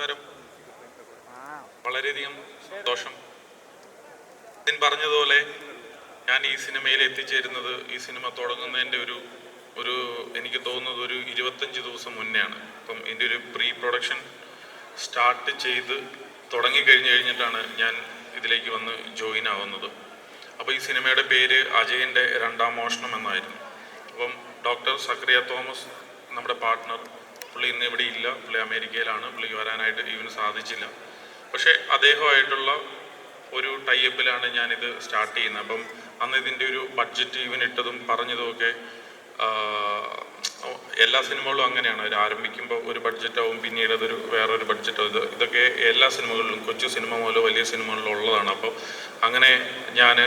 നമസ്കാരം. വളരെയധികം സന്തോഷം. ഞാൻ പറഞ്ഞതുപോലെ ഞാൻ ഈ സിനിമയിൽ എത്തിച്ചേരുന്നത് ഈ സിനിമ തുടങ്ങുന്നതിൻ്റെ ഒരു എനിക്ക് തോന്നുന്നത് ഒരു 25 ദിവസം മുന്നെയാണ്. അപ്പം ഇതിൻ്റെ ഒരു പ്രീ പ്രൊഡക്ഷൻ സ്റ്റാർട്ട് ചെയ്ത് തുടങ്ങിക്കഴിഞ്ഞിട്ടാണ് ഞാൻ ഇതിലേക്ക് വന്ന് ജോയിൻ ആവുന്നത്. അപ്പോൾ ഈ സിനിമയുടെ പേര് അജയൻ്റെ രണ്ടാം മോഷണം എന്നായിരുന്നു. അപ്പം ഡോക്ടർ സക്രിയ തോമസ് നമ്മുടെ പാർട്ട്ണർ, പുള്ളി ഇന്ന് ഇവിടെ ഇല്ല, പുള്ളി അമേരിക്കയിലാണ്. പുള്ളിക്ക് വരാനായിട്ട് ഇവന് സാധിച്ചില്ല. പക്ഷേ അദ്ദേഹമായിട്ടുള്ള ഒരു ടൈപ്പിലാണ് ഞാനിത് സ്റ്റാർട്ട് ചെയ്യുന്നത്. അപ്പം അന്ന് ഇതിൻ്റെ ഒരു ബഡ്ജറ്റ് ഇവനിട്ടതും പറഞ്ഞതുമൊക്കെ എല്ലാ സിനിമകളും അങ്ങനെയാണ്. അവർ ആരംഭിക്കുമ്പോൾ ഒരു ബഡ്ജറ്റാവും, പിന്നീട് അതൊരു വേറൊരു ബഡ്ജറ്റാവും. ഇതൊക്കെ എല്ലാ സിനിമകളിലും, കൊച്ചു സിനിമ മുതൽ വലിയ സിനിമകളിലും ഉള്ളതാണ്. അപ്പോൾ അങ്ങനെ ഞാൻ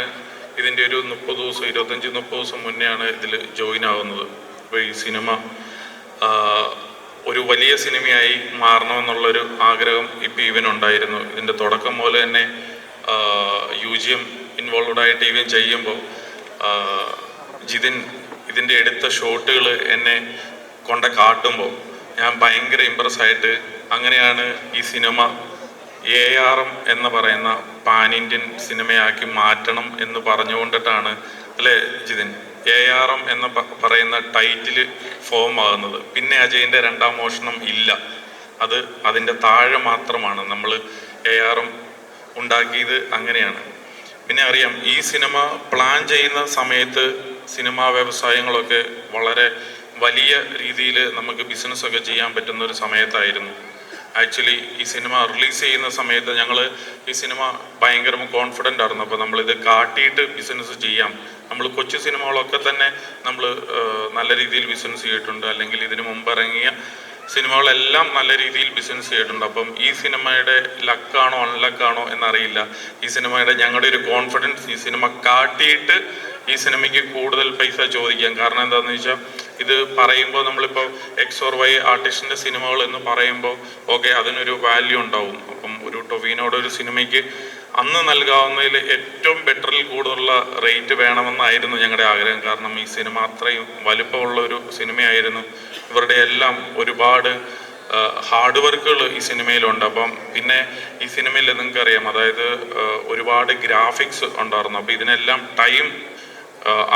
ഇതിൻ്റെ ഒരു 30 ദിവസം 25-30 ദിവസം മുന്നെയാണ് ഇതിൽ ജോയിൻ ആവുന്നത്. അപ്പോൾ ഈ സിനിമ ഒരു വലിയ സിനിമയായി മാറണമെന്നുള്ളൊരു ആഗ്രഹം ഇപ്പോൾ ഇവനുണ്ടായിരുന്നു. ഇതിൻ്റെ തുടക്കം മുതൽ തന്നെ UGM ഇൻവോൾവ്ഡ് ആയിട്ട് ഇവൻ ചെയ്യുമ്പോൾ ജിതിൻ ഇതിൻ്റെ എടുത്ത ഷോട്ടുകൾ എന്നെ കൊണ്ട് കാട്ടുമ്പോൾ ഞാൻ ഭയങ്കര ഇമ്പ്രസ്സായിട്ട്, അങ്ങനെയാണ് ഈ സിനിമ ARM എന്ന് പറയുന്ന പാൻ ഇന്ത്യൻ സിനിമയാക്കി മാറ്റണം എന്ന് പറഞ്ഞുകൊണ്ടിട്ടാണ് അല്ലേ ജിതിൻ, ARM എന്ന് പറയുന്ന ടൈറ്റിൽ ഫോം ആകുന്നത്. പിന്നെ അജയൻ്റെ രണ്ടാം മോഷണം ഇല്ല, അതിൻ്റെ താഴെ മാത്രമാണ് നമ്മൾ ARM ഉണ്ടാക്കിയത്. അങ്ങനെയാണ്. പിന്നെ അറിയാം, ഈ സിനിമ പ്ലാൻ ചെയ്യുന്ന സമയത്ത് സിനിമാ വ്യവസായങ്ങളൊക്കെ വളരെ വലിയ രീതിയിൽ നമുക്ക് ബിസിനസ്സൊക്കെ ചെയ്യാൻ പറ്റുന്ന ഒരു സമയത്തായിരുന്നു. ആക്ച്വലി ഈ സിനിമ റിലീസ് ചെയ്യുന്ന സമയത്ത് ഞങ്ങൾ ഈ സിനിമ ഭയങ്കര കോൺഫിഡൻ്റ് ആയിരുന്നു. അപ്പോൾ നമ്മളിത് കാട്ടിയിട്ട് ബിസിനസ് ചെയ്യാം. നമ്മൾ കൊച്ചു സിനിമകളൊക്കെ തന്നെ നമ്മൾ നല്ല രീതിയിൽ ബിസിനസ് ചെയ്തിട്ടുണ്ട്, അല്ലെങ്കിൽ ഇതിനു മുമ്പ് ഇറങ്ങിയ സിനിമകളെല്ലാം നല്ല രീതിയിൽ ബിസിനസ് ചെയ്തിട്ടുണ്ട്. അപ്പം ഈ സിനിമയുടെ ലക്കാണോ അൺലക്കാണോ എന്നറിയില്ല. ഈ സിനിമയുടെ ഞങ്ങളുടെ ഒരു കോൺഫിഡൻസ്, ഈ സിനിമ കാട്ടിയിട്ട് ഈ സിനിമയ്ക്ക് കൂടുതൽ പൈസ ചോദിക്കാം. കാരണം എന്താണെന്ന് വെച്ചാൽ, ഇത് പറയുമ്പോൾ നമ്മളിപ്പോൾ XY ആർട്ടിസ്റ്റിൻ്റെ സിനിമകൾ എന്ന് പറയുമ്പോൾ ഓക്കെ, അതിനൊരു വാല്യൂ ഉണ്ടാവും. അപ്പം ഒരു ടൊവിനോയുടെ ഒരു സിനിമയ്ക്ക് അന്ന് നൽകാവുന്നതിൽ ഏറ്റവും ബെറ്ററിൽ കൂടുതലുള്ള റേറ്റ് വേണമെന്നായിരുന്നു ഞങ്ങളുടെ ആഗ്രഹം. കാരണം ഈ സിനിമ അത്രയും വലുപ്പമുള്ള ഒരു സിനിമയായിരുന്നു. ഇവരുടെ എല്ലാം ഒരുപാട് ഹാർഡ് വർക്കുകൾ ഈ സിനിമയിലുണ്ട്. അപ്പം പിന്നെ ഈ സിനിമയിൽ നിങ്ങൾക്കറിയാം, അതായത് ഒരുപാട് ഗ്രാഫിക്സ് ഉണ്ടായിരുന്നു. അപ്പോൾ ഇതിനെല്ലാം ടൈം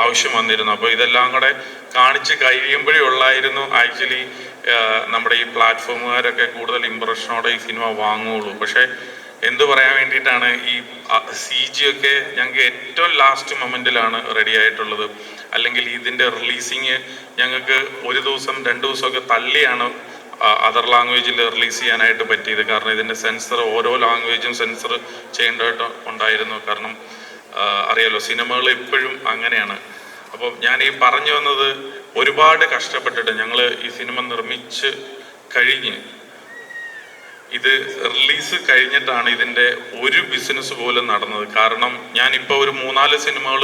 ആവശ്യം വന്നിരുന്നു. അപ്പോൾ ഇതെല്ലാം കൂടെ കാണിച്ച് കഴിയുമ്പോഴേ ഉള്ളായിരുന്നു ആക്ച്വലി നമ്മുടെ ഈ പ്ലാറ്റ്ഫോമുകാരൊക്കെ കൂടുതൽ ഇമ്പ്രഷനോടെ ഈ സിനിമ വാങ്ങുകയുള്ളൂ. പക്ഷേ എന്തു പറയാൻ വേണ്ടിയിട്ടാണ്, ഈ CG ഒക്കെ ഞങ്ങൾക്ക് ഏറ്റവും ലാസ്റ്റ് മൊമെൻറ്റിലാണ് റെഡി ആയിട്ടുള്ളത്. അല്ലെങ്കിൽ ഇതിൻ്റെ റിലീസിങ് ഞങ്ങൾക്ക് 1 ദിവസം 2 ദിവസമൊക്കെ തള്ളിയാണ് അതർ ലാംഗ്വേജിൽ റിലീസ് ചെയ്യാനായിട്ട് പറ്റിയത്. കാരണം ഇതിൻ്റെ സെൻസർ, ഓരോ ലാംഗ്വേജും സെൻസർ ചെയ്യേണ്ടതായിട്ട് ഉണ്ടായിരുന്നു. കാരണം അറിയാലോ, സിനിമകൾ എപ്പോഴും അങ്ങനെയാണ്. അപ്പോൾ ഞാൻ ഈ പറഞ്ഞു വന്നത്, ഒരുപാട് കഷ്ടപ്പെട്ടിട്ട് ഞങ്ങൾ ഈ സിനിമ നിർമ്മിച്ച് കഴിഞ്ഞ് ഇത് റിലീസ് കഴിഞ്ഞിട്ടാണ് ഇതിൻ്റെ ഒരു ബിസിനസ് പോലും നടന്നത്. കാരണം ഞാനിപ്പോൾ ഒരു 3-4 സിനിമകൾ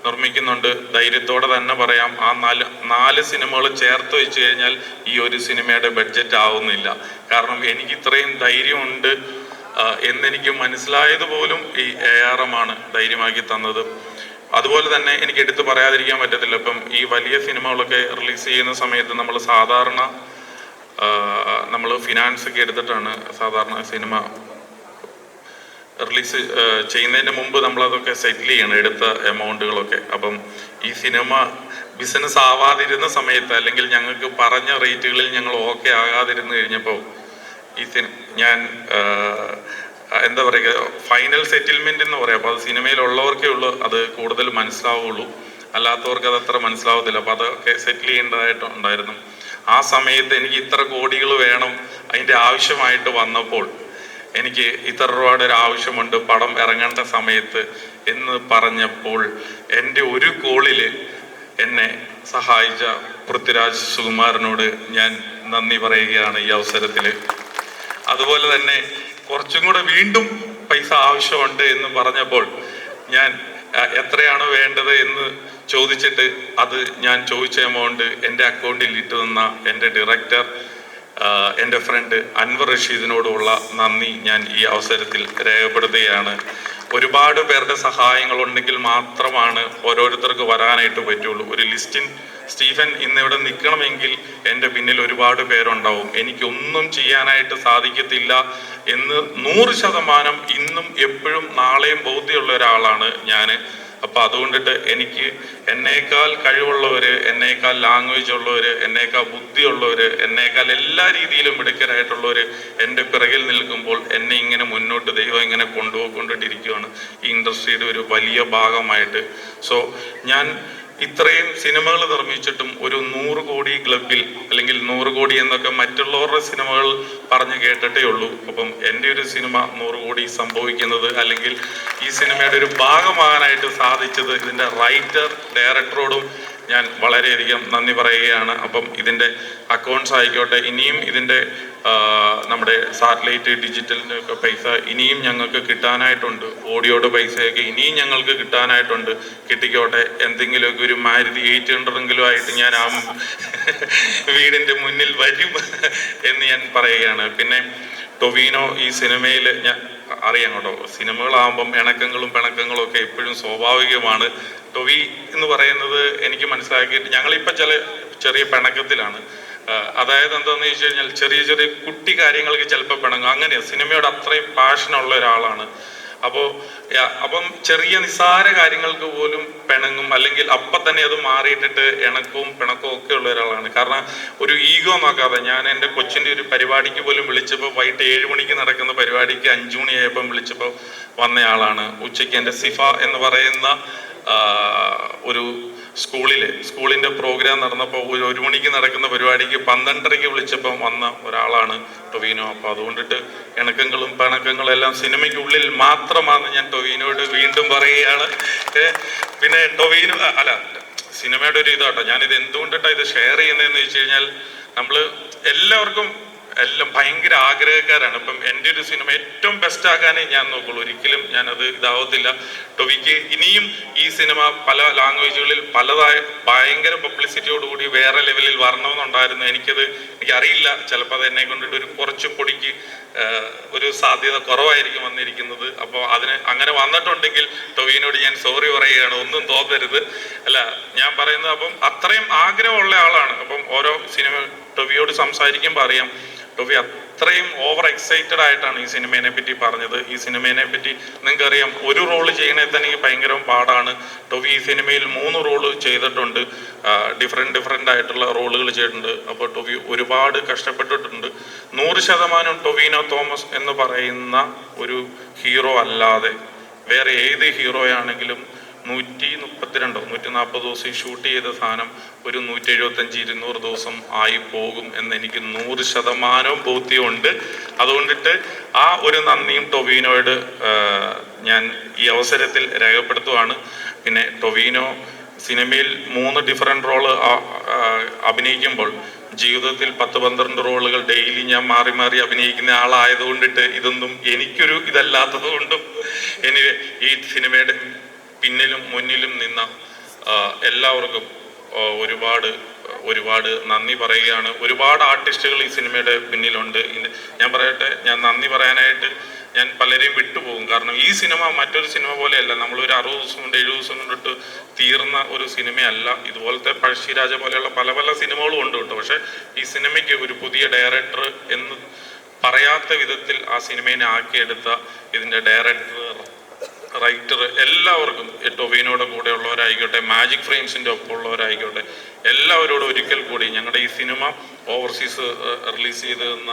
നിർമ്മിക്കുന്നുണ്ട്. ധൈര്യത്തോടെ തന്നെ പറയാം, ആ 4 സിനിമകൾ ചേർത്ത് വെച്ച് കഴിഞ്ഞാൽ ഈ ഒരു സിനിമയുടെ ബഡ്ജറ്റ് ആവുന്നില്ല. കാരണം എനിക്ക് ഇത്രയും ധൈര്യമുണ്ട് എന്നെനിക്ക് മനസ്സിലായത് പോലും ഈ ARM ആണ് ധൈര്യമാക്കി തന്നത്. അതുപോലെ തന്നെ എനിക്ക് എടുത്ത് പറയാതിരിക്കാൻ പറ്റത്തില്ല. ഇപ്പം ഈ വലിയ സിനിമകളൊക്കെ റിലീസ് ചെയ്യുന്ന സമയത്ത് നമ്മൾ ഫിനാൻസ് ഒക്കെ എടുത്തിട്ടാണ് സാധാരണ സിനിമ റിലീസ് ചെയ്യുന്നതിന് മുമ്പ് നമ്മളതൊക്കെ സെറ്റിൽ ചെയ്യണം, എടുത്ത എമൗണ്ടുകളൊക്കെ. അപ്പം ഈ സിനിമ ബിസിനസ് ആവാതിരുന്ന സമയത്ത്, അല്ലെങ്കിൽ ഞങ്ങൾക്ക് പറഞ്ഞ റേറ്റുകളിൽ ഞങ്ങൾ ഓക്കെ ആകാതിരുന്ന് കഴിഞ്ഞപ്പോൾ ഞാൻ എന്താ പറയുക, ഫൈനൽ സെറ്റിൽമെന്റ് എന്ന് പറയാം. അപ്പോൾ അത് സിനിമയിലുള്ളവർക്കേ ഉള്ളൂ അത് കൂടുതൽ മനസ്സിലാവുള്ളൂ, അല്ലാത്തവർക്ക് അത് അത്ര മനസ്സിലാവത്തില്ല. അപ്പോൾ അതൊക്കെ സെറ്റിൽ ചെയ്യേണ്ടതായിട്ടുണ്ടായിരുന്നു. ആ സമയത്ത് എനിക്ക് ഇത്ര കോടികൾ വേണം, അതിൻ്റെ ആവശ്യമായിട്ട് വന്നപ്പോൾ എനിക്ക് ഇത്ര രൂപയുടെ ഒരു ആവശ്യമുണ്ട് പടം ഇറങ്ങേണ്ട സമയത്ത് എന്ന് പറഞ്ഞപ്പോൾ എൻ്റെ ഒരു കോളിൽ എന്നെ സഹായിച്ച പൃഥ്വിരാജ് സുകുമാരനോട് ഞാൻ നന്ദി പറയുകയാണ് ഈ അവസരത്തിൽ. അതുപോലെ തന്നെ കുറച്ചും കൂടെ വീണ്ടും പൈസ ആവശ്യമുണ്ട് എന്ന് പറഞ്ഞപ്പോൾ ഞാൻ എത്രയാണ് വേണ്ടത് എന്ന് ചോദിച്ചിട്ട് അത് ഞാൻ ചോദിച്ച എമൗണ്ട് എൻ്റെ അക്കൗണ്ടിൽ ഇട്ടു തന്ന എൻ്റെ ഡയറക്ടർ, എൻ്റെ ഫ്രണ്ട് അൻവർ റഷീദിനോടുള്ള നന്ദി ഞാൻ ഈ അവസരത്തിൽ രേഖപ്പെടുത്തുകയാണ്. ഒരുപാട് പേരുടെ സഹായങ്ങളുണ്ടെങ്കിൽ മാത്രമാണ് ഓരോരുത്തർക്ക് വരാനായിട്ട് പറ്റുള്ളൂ. ഒരു ലിസ്റ്റിൻ സ്റ്റീഫൻ ഇന്നിവിടെ നിൽക്കണമെങ്കിൽ എൻ്റെ പിന്നിൽ ഒരുപാട് പേരുണ്ടാവും, എനിക്കൊന്നും ചെയ്യാനായിട്ട് സാധിക്കത്തില്ല എന്ന് 100% ഇന്നും എപ്പോഴും നാളെയും ബോധ്യമുള്ള ഒരാളാണ് ഞാൻ. അപ്പം അതുകൊണ്ടിട്ട് എനിക്ക് എന്നേക്കാൾ കഴിവുള്ളവർ, എന്നേക്കാൾ ലാംഗ്വേജ് ഉള്ളവർ, എന്നേക്കാൾ ബുദ്ധിയുള്ളവർ, എന്നേക്കാൾ എല്ലാ രീതിയിലും മിടുക്കരായിട്ടുള്ളവർ എൻ്റെ പിറകിൽ നിൽക്കുമ്പോൾ എന്നെ ഇങ്ങനെ മുന്നോട്ട് ദൈവം ഇങ്ങനെ കൊണ്ടുപോയിക്കൊണ്ടിട്ടിരിക്കുകയാണ് ഈ ഇൻഡസ്ട്രിയുടെ ഒരു വലിയ ഭാഗമായിട്ട്. സോ ഞാൻ ഇത്രയും സിനിമകൾ നിർമ്മിച്ചിട്ടും ഒരു 100 കോടി ക്ലബിൽ, അല്ലെങ്കിൽ 100 കോടി എന്നൊക്കെ മറ്റുള്ളവരുടെ സിനിമകൾ പറഞ്ഞു കേട്ടിട്ടേ ഉള്ളൂ. അപ്പം എൻ്റെ ഒരു സിനിമ 100 കോടി സംഭവിക്കുന്നത്, അല്ലെങ്കിൽ ഈ സിനിമയുടെ ഒരു ഭാഗമാകാനായിട്ട് സാധിച്ചത് ഇതിൻ്റെ റൈറ്റർ ഡയറക്ടറോടും ഞാൻ വളരെയധികം നന്ദി പറയുകയാണ്. അപ്പം ഇതിൻ്റെ അക്കൗണ്ട്സ് ആയിക്കോട്ടെ, ഇനിയും ഇതിൻ്റെ നമ്മുടെ സാറ്റലൈറ്റ് ഡിജിറ്റലിൻ്റെ ഒക്കെ പൈസ ഇനിയും ഞങ്ങൾക്ക് കിട്ടാനായിട്ടുണ്ട്, ഓഡിയോയുടെ പൈസയൊക്കെ ഇനിയും ഞങ്ങൾക്ക് കിട്ടാനായിട്ടുണ്ട്. കിട്ടിക്കോട്ടെ, എന്തെങ്കിലുമൊക്കെ ഒരു മാരുതി 800 ആയിട്ട് ഞാൻ ആ വീടിൻ്റെ മുന്നിൽ വരും എന്ന് ഞാൻ പറയുകയാണ്. പിന്നെ ടൊവിനോ ഈ സിനിമയിൽ ഞാൻ അറിയാം കേട്ടോ, സിനിമകളാകുമ്പം ഇണക്കങ്ങളും പിണക്കങ്ങളും ഒക്കെ എപ്പോഴും സ്വാഭാവികമാണ്. ടൊവി എന്ന് പറയുന്നത് എനിക്ക് മനസ്സിലാക്കിയിട്ട് ഞങ്ങളിപ്പോൾ ചെറിയ പിണക്കത്തിലാണ്. അതായത് എന്താണെന്ന് ചോദിച്ചു കഴിഞ്ഞാൽ ചെറിയ ചെറിയ കുട്ടി കാര്യങ്ങൾക്ക് ചിലപ്പോൾ പിണങ്ങും, അങ്ങനെയാണ്. സിനിമയോട് അത്രയും പാഷനുള്ള ഒരാളാണ്. അപ്പം ചെറിയ നിസ്സാര കാര്യങ്ങൾക്ക് പോലും പിണങ്ങും, അല്ലെങ്കിൽ അപ്പം തന്നെ അത് മാറിയിട്ടിട്ട് ഇണക്കവും പിണക്കവും ഒക്കെ ഉള്ള ഒരാളാണ്. കാരണം ഒരു ഈഗോ നോക്കാതെ, ഞാൻ എൻ്റെ കൊച്ചിൻ്റെ ഒരു പരിപാടിക്ക് പോലും വിളിച്ചപ്പോൾ, വൈകിട്ട് 7 മണിക്ക് നടക്കുന്ന പരിപാടിക്ക് 5 മണിയായപ്പം വിളിച്ചപ്പോൾ വന്നയാളാണ്. ഉച്ചയ്ക്ക് എൻ്റെ സിഫ എന്ന് പറയുന്ന ഒരു സ്കൂളിൻ്റെ പ്രോഗ്രാം നടന്നപ്പോൾ 1 മണിക്ക് നടക്കുന്ന പരിപാടിക്ക് 12:30 വിളിച്ചപ്പം വന്ന ഒരാളാണ് ടൊവിനോ. അപ്പോൾ അതുകൊണ്ടിട്ട് ഇണക്കങ്ങളും പിണക്കങ്ങളും എല്ലാം സിനിമയ്ക്കുള്ളിൽ മാത്രമാണ് ഞാൻ ടൊവിനോട് വീണ്ടും പറയുകയാണ്. പിന്നെ ടൊവിനോ അല്ല, സിനിമയുടെ ഒരു ഇതാട്ടോ, ഞാനിത് എന്തുകൊണ്ടിട്ടാണ് ഇത് ഷെയർ ചെയ്യുന്നതെന്ന് വെച്ച് കഴിഞ്ഞാൽ, നമ്മൾ എല്ലാവർക്കും എല്ലാം ഭയങ്കര ആഗ്രഹക്കാരാണ്. ഇപ്പം എൻ്റെ ഒരു സിനിമ ഏറ്റവും ബെസ്റ്റ് ആക്കാനേ ഞാൻ നോക്കുള്ളൂ, ഒരിക്കലും ഞാനത് ഇതാവത്തില്ല. ടൊവിക്ക് ഇനിയും ഈ സിനിമ പല ലാംഗ്വേജുകളിൽ ഭയങ്കര പബ്ലിസിറ്റിയോടുകൂടി വേറെ ലെവലിൽ വരണമെന്നുണ്ടായിരുന്നു. എനിക്കറിയില്ല, ചിലപ്പോൾ അത് എന്നെ കൊണ്ടിട്ട് ഒരു കുറച്ച് പൊടിക്ക് ഒരു സാധ്യത കുറവായിരിക്കും വന്നിരിക്കുന്നത്. അപ്പോൾ അങ്ങനെ വന്നിട്ടുണ്ടെങ്കിൽ ടൊവിനോട് ഞാൻ സോറി പറയുകയാണ്, ഒന്നും തോന്നരുത്. അല്ല, ഞാൻ പറയുന്നത് അപ്പം അത്രയും ആഗ്രഹമുള്ള ആളാണ്. അപ്പം ഓരോ സിനിമ ടൊവിയോട് സംസാരിക്കുമ്പോൾ അറിയാം, ടൊവി അത്രയും ഓവർ എക്സൈറ്റഡ് ആയിട്ടാണ് ഈ സിനിമയെ പറ്റി പറഞ്ഞത്. ഈ സിനിമയെ പറ്റി നിങ്ങൾക്കറിയാം, ഒരു റോള് ചെയ്യണേ തന്നെ ഭയങ്കര പാടാണ്. ടൊവി ഈ സിനിമയിൽ 3 റോള് ചെയ്തിട്ടുണ്ട്, ഡിഫറെൻ്റ് ആയിട്ടുള്ള റോളുകൾ ചെയ്തിട്ടുണ്ട്. അപ്പോൾ ടൊവി ഒരുപാട് കഷ്ടപ്പെട്ടിട്ടുണ്ട്. 100% ടൊവിനോ തോമസ് എന്ന് പറയുന്ന ഒരു ഹീറോ അല്ലാതെ വേറെ ഏത് ഹീറോയാണെങ്കിലും 140 ദിവസം ഷൂട്ട് ചെയ്ത സാധനം ഒരു 175-200 ദിവസം ആയി പോകും എന്ന് എനിക്ക് 100% ബോധ്യമുണ്ട്. അതുകൊണ്ടിട്ട് ആ ഒരു നന്ദിയും ടൊവിനോയോട് ഞാൻ ഈ അവസരത്തിൽ രേഖപ്പെടുത്തുവാണ്. പിന്നെ ടൊവിനോ സിനിമയിൽ 3 ഡിഫറെൻ്റ് റോള് അഭിനയിക്കുമ്പോൾ ജീവിതത്തിൽ 10-12 റോളുകൾ ഡെയിലി ഞാൻ മാറി മാറി അഭിനയിക്കുന്ന ആളായതുകൊണ്ടിട്ട് ഇതൊന്നും എനിക്കൊരു ഇതല്ലാത്തത് കൊണ്ടും ഈ സിനിമയുടെ പിന്നിലും മുന്നിലും നിന്ന എല്ലാവർക്കും ഒരുപാട് നന്ദി പറയുകയാണ്. ഒരുപാട് ആർട്ടിസ്റ്റുകൾ ഈ സിനിമയുടെ പിന്നിലുണ്ട്. ഞാൻ പറയട്ടെ, ഞാൻ നന്ദി പറയാനായിട്ട് ഞാൻ പലരെയും വിട്ടുപോകും. കാരണം ഈ സിനിമ മറ്റൊരു സിനിമ പോലെയല്ല, നമ്മളൊരു 60 ദിവസം കൊണ്ട് 70 ദിവസം കൊണ്ടിട്ട് തീർന്ന ഒരു സിനിമയല്ല. ഇതുപോലത്തെ പഴശ്ശിരാജ പോലെയുള്ള പല സിനിമകളും ഉണ്ട് കേട്ടോ. പക്ഷെ ഈ സിനിമയ്ക്ക് ഒരു പുതിയ ഡയറക്ടർ എന്ന് പറയാത്ത വിധത്തിൽ ആ സിനിമയെ ആക്കിയെടുത്ത ഇതിൻ്റെ ഡയറക്ടർ, റൈറ്റർ, എല്ലാവർക്കും, ടൊവിനോയുടെ കൂടെ ഉള്ളവരായിക്കോട്ടെ, മാജിക് ഫ്രെയിംസിൻ്റെ ഒപ്പം ഉള്ളവരായിക്കോട്ടെ, എല്ലാവരോടും ഒരിക്കൽ കൂടി ഞങ്ങളുടെ ഈ സിനിമ ഓവർസീസ് റിലീസ് ചെയ്ത് തന്ന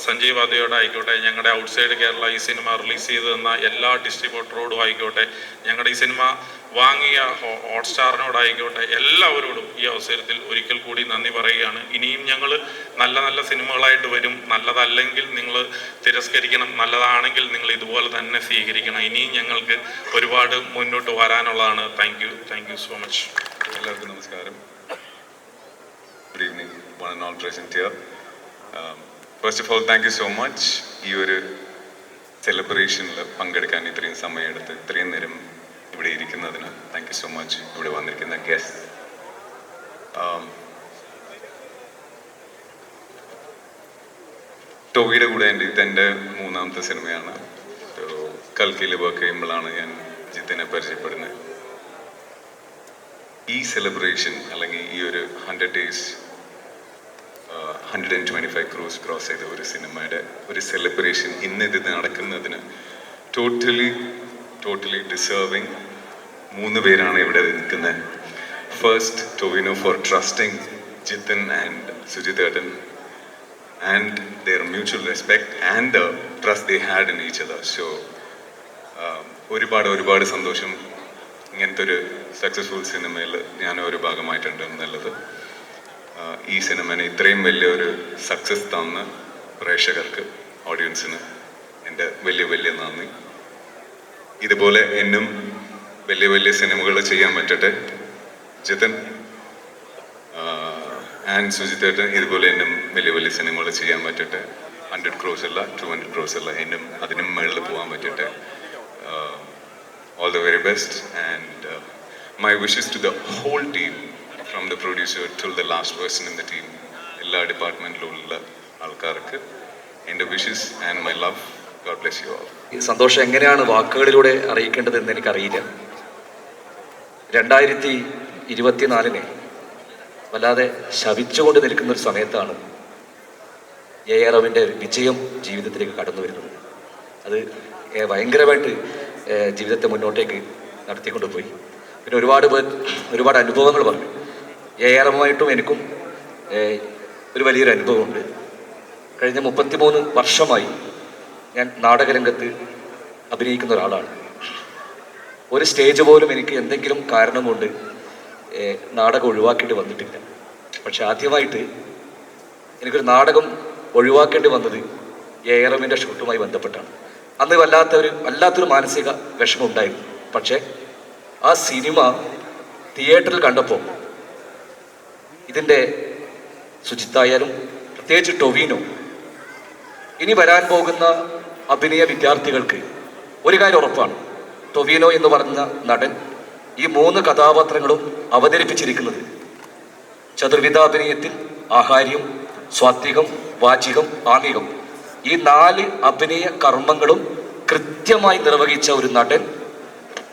സഞ്ജയ് വാദ്യയോടായിക്കോട്ടെ, ഞങ്ങളുടെ ഔട്ട്സൈഡ് കേരള ഈ സിനിമ റിലീസ് ചെയ്ത് തന്ന എല്ലാ ഡിസ്ട്രിബ്യൂട്ടറോടും ആയിക്കോട്ടെ, ഞങ്ങളുടെ ഈ സിനിമ വാങ്ങിയ ഹോട്ട്സ്റ്റാറിനോടായിക്കോട്ടെ, എല്ലാവരോടും ഈ അവസരത്തിൽ ഒരിക്കൽ കൂടി നന്ദി പറയുകയാണ്. ഇനിയും ഞങ്ങൾ നല്ല സിനിമകളായിട്ട് വരും. നല്ലതല്ലെങ്കിൽ നിങ്ങൾ തിരസ്കരിക്കണം, നല്ലതാണെങ്കിൽ നിങ്ങൾ ഇതുപോലെ തന്നെ സ്വീകരിക്കണം. ഇനിയും ഞങ്ങൾക്ക് ഒരുപാട് മുന്നോട്ട് വരാനുള്ളതാണ്. Thank you so much. എല്ലാവർക്കും നമസ്കാരം. Good evening one and all present here. First of all thank you so much. ഈ ഒരു സെലിബ്രേഷനിൽ പങ്കെടുക്കാൻ ഇത്രയും സമയമെടുത്ത് ഇത്രയും നേരം ഇവിടെ ഇരിക്കുന്നതിന് താങ്ക് യു സോ മച്ച്. ഇവിടെ വന്നിരിക്കുന്ന ഗസ്റ്റ്, ടൊവിയുടെ കൂടെ ഇതെൻ്റെ 3ാമത്തെ സിനിമയാണ്. കൽക്കിയിൽ വർക്ക് ചെയ്യുമ്പോഴാണ് ഞാൻ ജിത്തിനെ പരിചയപ്പെടുന്നത്. ഈ സെലിബ്രേഷൻ അല്ലെങ്കിൽ ഈ ഒരു 100 days 125 crores ക്രോസ് ചെയ്ത ഒരു സിനിമയുടെ ഒരു സെലിബ്രേഷൻ ഇന്നിത് നടക്കുന്നതിന് ടോട്ടലി ഡിസേർവിങ് 3 പേരാണ് ഇവിടെ നിൽക്കുന്നത്. First, Tovino four trusting Jithin and Sujith ഏട്ടൻ and their mutual respect and the trust they had in each other. So ഒരുപാട് സന്തോഷം ഇങ്ങനത്തെ ഒരു സക്സസ്ഫുൾ സിനിമയിൽ ഞാൻ ഒരു ഭാഗമായിട്ടുണ്ട് എന്നുള്ളത്. ഈ സിനിമനെ ഇത്രയും വലിയൊരു സക്സസ് തന്ന പ്രേക്ഷകർക്ക്, ഓഡിയൻസിന് എൻ്റെ വലിയ നന്ദി. ഇതുപോലെ എന്നും വലിയ സിനിമകൾ ചെയ്യാൻ പറ്റട്ടെ. ജിതൻ ആൻഡ് സുജിത്തേട്ടൻ ഇതുപോലെ എന്നും വലിയ സിനിമകൾ ചെയ്യാൻ പറ്റട്ടെ. 100 crores അല്ല, 200 crores അല്ല, എന്നും അതിനും മുകളിൽ പോകാൻ പറ്റട്ടെ. All the very best and my wishes to the whole team from the producer till the last person in the team, എല്ലാ ഡിപ്പാർട്ട്മെന്റിലുള്ള ആൾക്കാർക്ക് എൻ്റെ wishes and my love. God bless you all. ഈ സന്തോഷം എങ്ങനെയാണ് വാക്കുകളിലൂടെ അറിയിക്കേണ്ടതെന്ന് എനിക്കറിയില്ല. 2024 വല്ലാതെ ശപിച്ചുകൊണ്ട് നിൽക്കുന്ന ഒരു സമയത്താണ് AR റഹ്മാന്റെ വിജയം ജീവിതത്തിലേക്ക് കടന്നു വരുന്നത്. അത് ഭയങ്കരമായിട്ട് ജീവിതത്തെ മുന്നോട്ടേക്ക് നടത്തിക്കൊണ്ട് പോയി. പിന്നെ ഒരുപാട് അനുഭവങ്ങൾ പറഞ്ഞു. AR റഹ്മാനായിട്ടും എനിക്കും ഒരു വലിയൊരു അനുഭവമുണ്ട്. കഴിഞ്ഞ 33 വർഷമായി ഞാൻ നാടകരംഗത്ത് അഭിനയിക്കുന്ന ഒരാളാണ്. ഒരു സ്റ്റേജ് പോലും എനിക്ക് എന്തെങ്കിലും കാരണം കൊണ്ട് നാടകം ഒഴിവാക്കേണ്ടി വന്നിട്ടില്ല. പക്ഷെ ആദ്യമായിട്ട് എനിക്കൊരു നാടകം ഒഴിവാക്കേണ്ടി വന്നത് AR റഹ്മാന്റെ ഷൂട്ടുമായി ബന്ധപ്പെട്ടാണ്. അന്ന് വല്ലാത്തൊരു മാനസിക വിഷമം ഉണ്ടായിരുന്നു. പക്ഷേ ആ സിനിമ തിയേറ്ററിൽ കണ്ടപ്പോൾ ഇതിൻ്റെ സുജിത്തായാലും പ്രത്യേകിച്ച് ടൊവിനോ, ഇനി വരാൻ പോകുന്ന അഭിനയ വിദ്യാർത്ഥികൾക്ക് ഒരു കാര്യം ഉറപ്പാണ്. ടൊവിനോ എന്ന് പറഞ്ഞ നടൻ ഈ 3 കഥാപാത്രങ്ങളും അവതരിപ്പിച്ചിരിക്കുന്നത് ചതുർവിധാഭിനയത്തിൽ ആഹാര്യം, സ്വാത്വികം, വാചികം, ആംഗികം ഈ 4 അഭിനയ കർമ്മങ്ങളും കൃത്യമായി നിർവഹിച്ച ഒരു നടൻ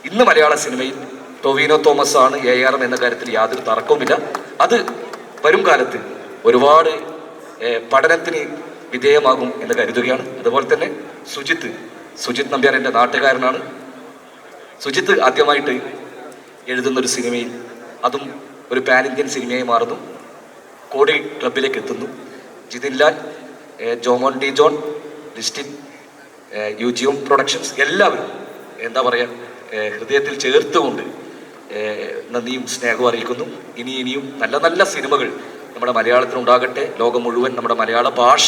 ഇന്ന് മലയാള സിനിമയിൽ ടൊവിനോ തോമസ് ആണ്. AR റഹ്മാൻ എന്ന കാര്യത്തിൽ യാതൊരു തർക്കവുമില്ല. അത് വരും കാലത്ത് ഒരുപാട് പഠനത്തിന് വിധേയമാകും എന്ന് കരുതുകയാണ്. അതുപോലെ തന്നെ സുജിത് നമ്പ്യാർ എൻ്റെ നാട്ടുകാരനാണ്. സുജിത്ത് ആദ്യമായിട്ട് എഴുതുന്നൊരു സിനിമയിൽ, അതും ഒരു പാൻ ഇന്ത്യൻ സിനിമയായി മാറുന്നു, കോടി ക്ലബിലേക്ക് എത്തുന്നു. Jithin Lal, Jomon D John, Listin, UGM productions എല്ലാവരും എന്താ പറയുക, ഹൃദയത്തിൽ ചേർത്തുകൊണ്ട് നന്ദിയും സ്നേഹവും അറിയിക്കുന്നു. ഇനിയും നല്ല സിനിമകൾ നമ്മുടെ മലയാളത്തിനുണ്ടാകട്ടെ. ലോകം മുഴുവൻ നമ്മുടെ മലയാള ഭാഷ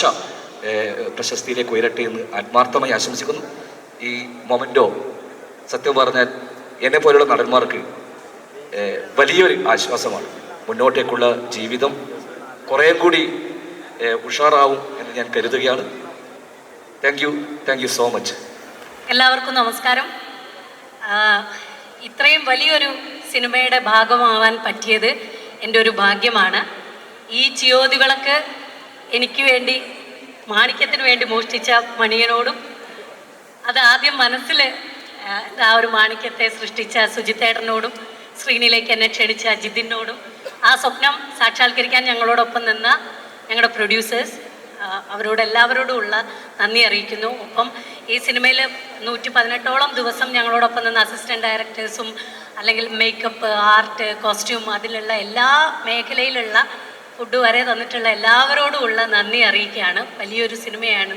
പ്രശസ്തിയിലേക്ക് ഉയരട്ടെ എന്ന് ആത്മാർത്ഥമായി ആശംസിക്കുന്നു. ഈ മൊമെൻറ്റോ സത്യം പറഞ്ഞാൽ എന്നെ പോലുള്ള നടന്മാർക്ക് വലിയൊരു ആശ്വാസമാണ്. മുന്നോട്ടേക്കുള്ള ജീവിതം കുറേ കൂടി ഉഷാറാവും എന്ന് ഞാൻ കരുതുകയാണ്. Thank you so much. എല്ലാവർക്കും നമസ്കാരം. ഇത്രയും വലിയൊരു സിനിമയുടെ ഭാഗമാവാൻ പറ്റിയത് എൻ്റെ ഒരു ഭാഗ്യമാണ്. ഈ ചിയോതികളൊക്കെ എനിക്ക് വേണ്ടി, മാണിക്യത്തിന് വേണ്ടി മോഷ്ടിച്ച മണിയനോടും, അത് ആദ്യം മനസ്സിൽ ആ ഒരു മാണിക്യത്തെ സൃഷ്ടിച്ച സുജിത്തേട്ടനോടും, സ്ക്രീനിലേക്ക് എന്നെ ക്ഷണിച്ച ജിതിനോടും, ആ സ്വപ്നം സാക്ഷാത്കരിക്കാൻ ഞങ്ങളോടൊപ്പം നിന്ന ഞങ്ങളുടെ പ്രൊഡ്യൂസേഴ്സ്, അവരോടെല്ലാവരോടും ഉള്ള നന്ദി അറിയിക്കുന്നു. ഒപ്പം ഈ സിനിമയിൽ 118ഓളം ദിവസം ഞങ്ങളോടൊപ്പം നിന്ന അസിസ്റ്റൻറ്റ് ഡയറക്ടേഴ്സും, അല്ലെങ്കിൽ മേക്കപ്പ്, ആർട്ട്, കോസ്റ്റ്യൂം, അതിലുള്ള എല്ലാ മേഖലയിലുള്ള ഫുഡ് വരെ തന്നിട്ടുള്ള എല്ലാവരോടും ഉള്ള നന്ദി അറിയിക്കുകയാണ്. വലിയൊരു സിനിമയാണ്,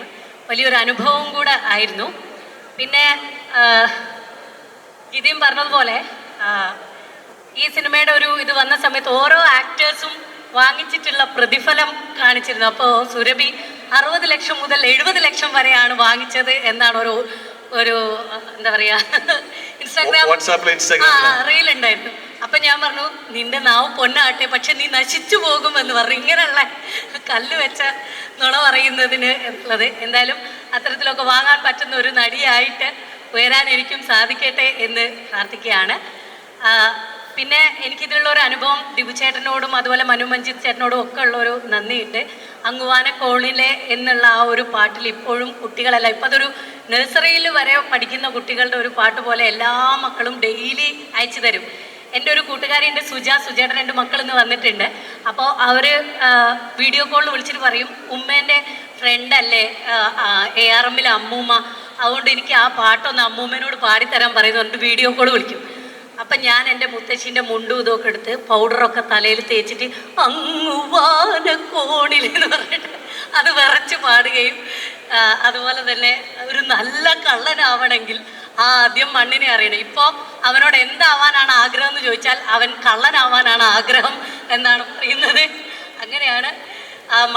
വലിയൊരു അനുഭവം കൂടെ ആയിരുന്നു. പിന്നെ ജിതിൻ പറഞ്ഞതുപോലെ ഈ സിനിമയുടെ ഒരു ഇത് വന്ന സമയത്ത് ഓരോ ആക്ടേഴ്സും വാങ്ങിച്ചിട്ടുള്ള പ്രതിഫലം കാണിച്ചിരുന്നു. അപ്പോൾ സുരഭി 60 ലക്ഷം മുതൽ 70 ലക്ഷം വരെയാണ് വാങ്ങിച്ചത് എന്നാണ് ഒരു എന്താ പറയാ ഇൻസ്റ്റാഗ്രാം റീൽ ഉണ്ടായിരുന്നു. അപ്പൊ ഞാൻ പറഞ്ഞു, നിന്റെ നാവ് പൊന്നാട്ടെ, പക്ഷെ നീ നശിച്ചു പോകുമെന്ന് പറഞ്ഞു. ഇങ്ങനെയുള്ള കല്ല് വെച്ച നുണ പറയുന്നതിന് എന്നുള്ളത്. എന്തായാലും അത്തരത്തിലൊക്കെ വാങ്ങാൻ പറ്റുന്ന ഒരു നടിയായിട്ട് ഉയരാൻ എനിക്കും സാധിക്കട്ടെ എന്ന് പ്രാർത്ഥിക്കുകയാണ്. പിന്നെ എനിക്കിതിലുള്ള ഒരു അനുഭവം ദിബുചേട്ടനോടും അതുപോലെ മനു മഞ്ജിത് ചേട്ടനോടും ഒക്കെ ഉള്ളൊരു നന്ദിയുണ്ട്. അങ്ങുവാന കോണിലെ എന്നുള്ള ആ ഒരു പാട്ടിൽ ഇപ്പോഴും കുട്ടികളെല്ലാം, ഇപ്പം അതൊരു നഴ്സറിയിൽ വരെ പഠിക്കുന്ന കുട്ടികളുടെ ഒരു പാട്ട് പോലെ എല്ലാ മക്കളും ഡെയിലി അയച്ചു തരും. എൻ്റെ ഒരു കൂട്ടുകാരിൻ്റെ സുജയുടെ 2 മക്കൾ ഇന്ന് വന്നിട്ടുണ്ട്. അപ്പോൾ അവർ വീഡിയോ കോളിൽ വിളിച്ചിട്ട് പറയും, ഉമ്മേൻ്റെ ഫ്രണ്ടല്ലേ ARM അമ്മൂമ്മ, അതുകൊണ്ട് എനിക്ക് ആ പാട്ടൊന്ന് അമ്മൂമ്മേനോട് പാടിത്തരാൻ പറയുന്നു പറഞ്ഞിട്ട് വീഡിയോ കോൾ വിളിക്കും. അപ്പം ഞാൻ എൻ്റെ മുത്തശ്ശീൻ്റെ മുണ്ടും ഇതൊക്കെ എടുത്ത് പൗഡറൊക്കെ തലയിൽ തേച്ചിട്ട് അങ്ങുവാനക്കോണിൽ എന്ന് പറഞ്ഞിട്ട് അത് വിറച്ച് പാടുകയും, അതുപോലെ തന്നെ ഒരു നല്ല കള്ളനാവണമെങ്കിൽ ആദ്യം മണ്ണിനെ അറിയണം. ഇപ്പോൾ അവനോട് എന്താവാനാണ് ആഗ്രഹം എന്ന് ചോദിച്ചാൽ അവൻ കള്ളനാവാനാണ് ആഗ്രഹം എന്നാണ് പറയുന്നത്. അങ്ങനെയാണ്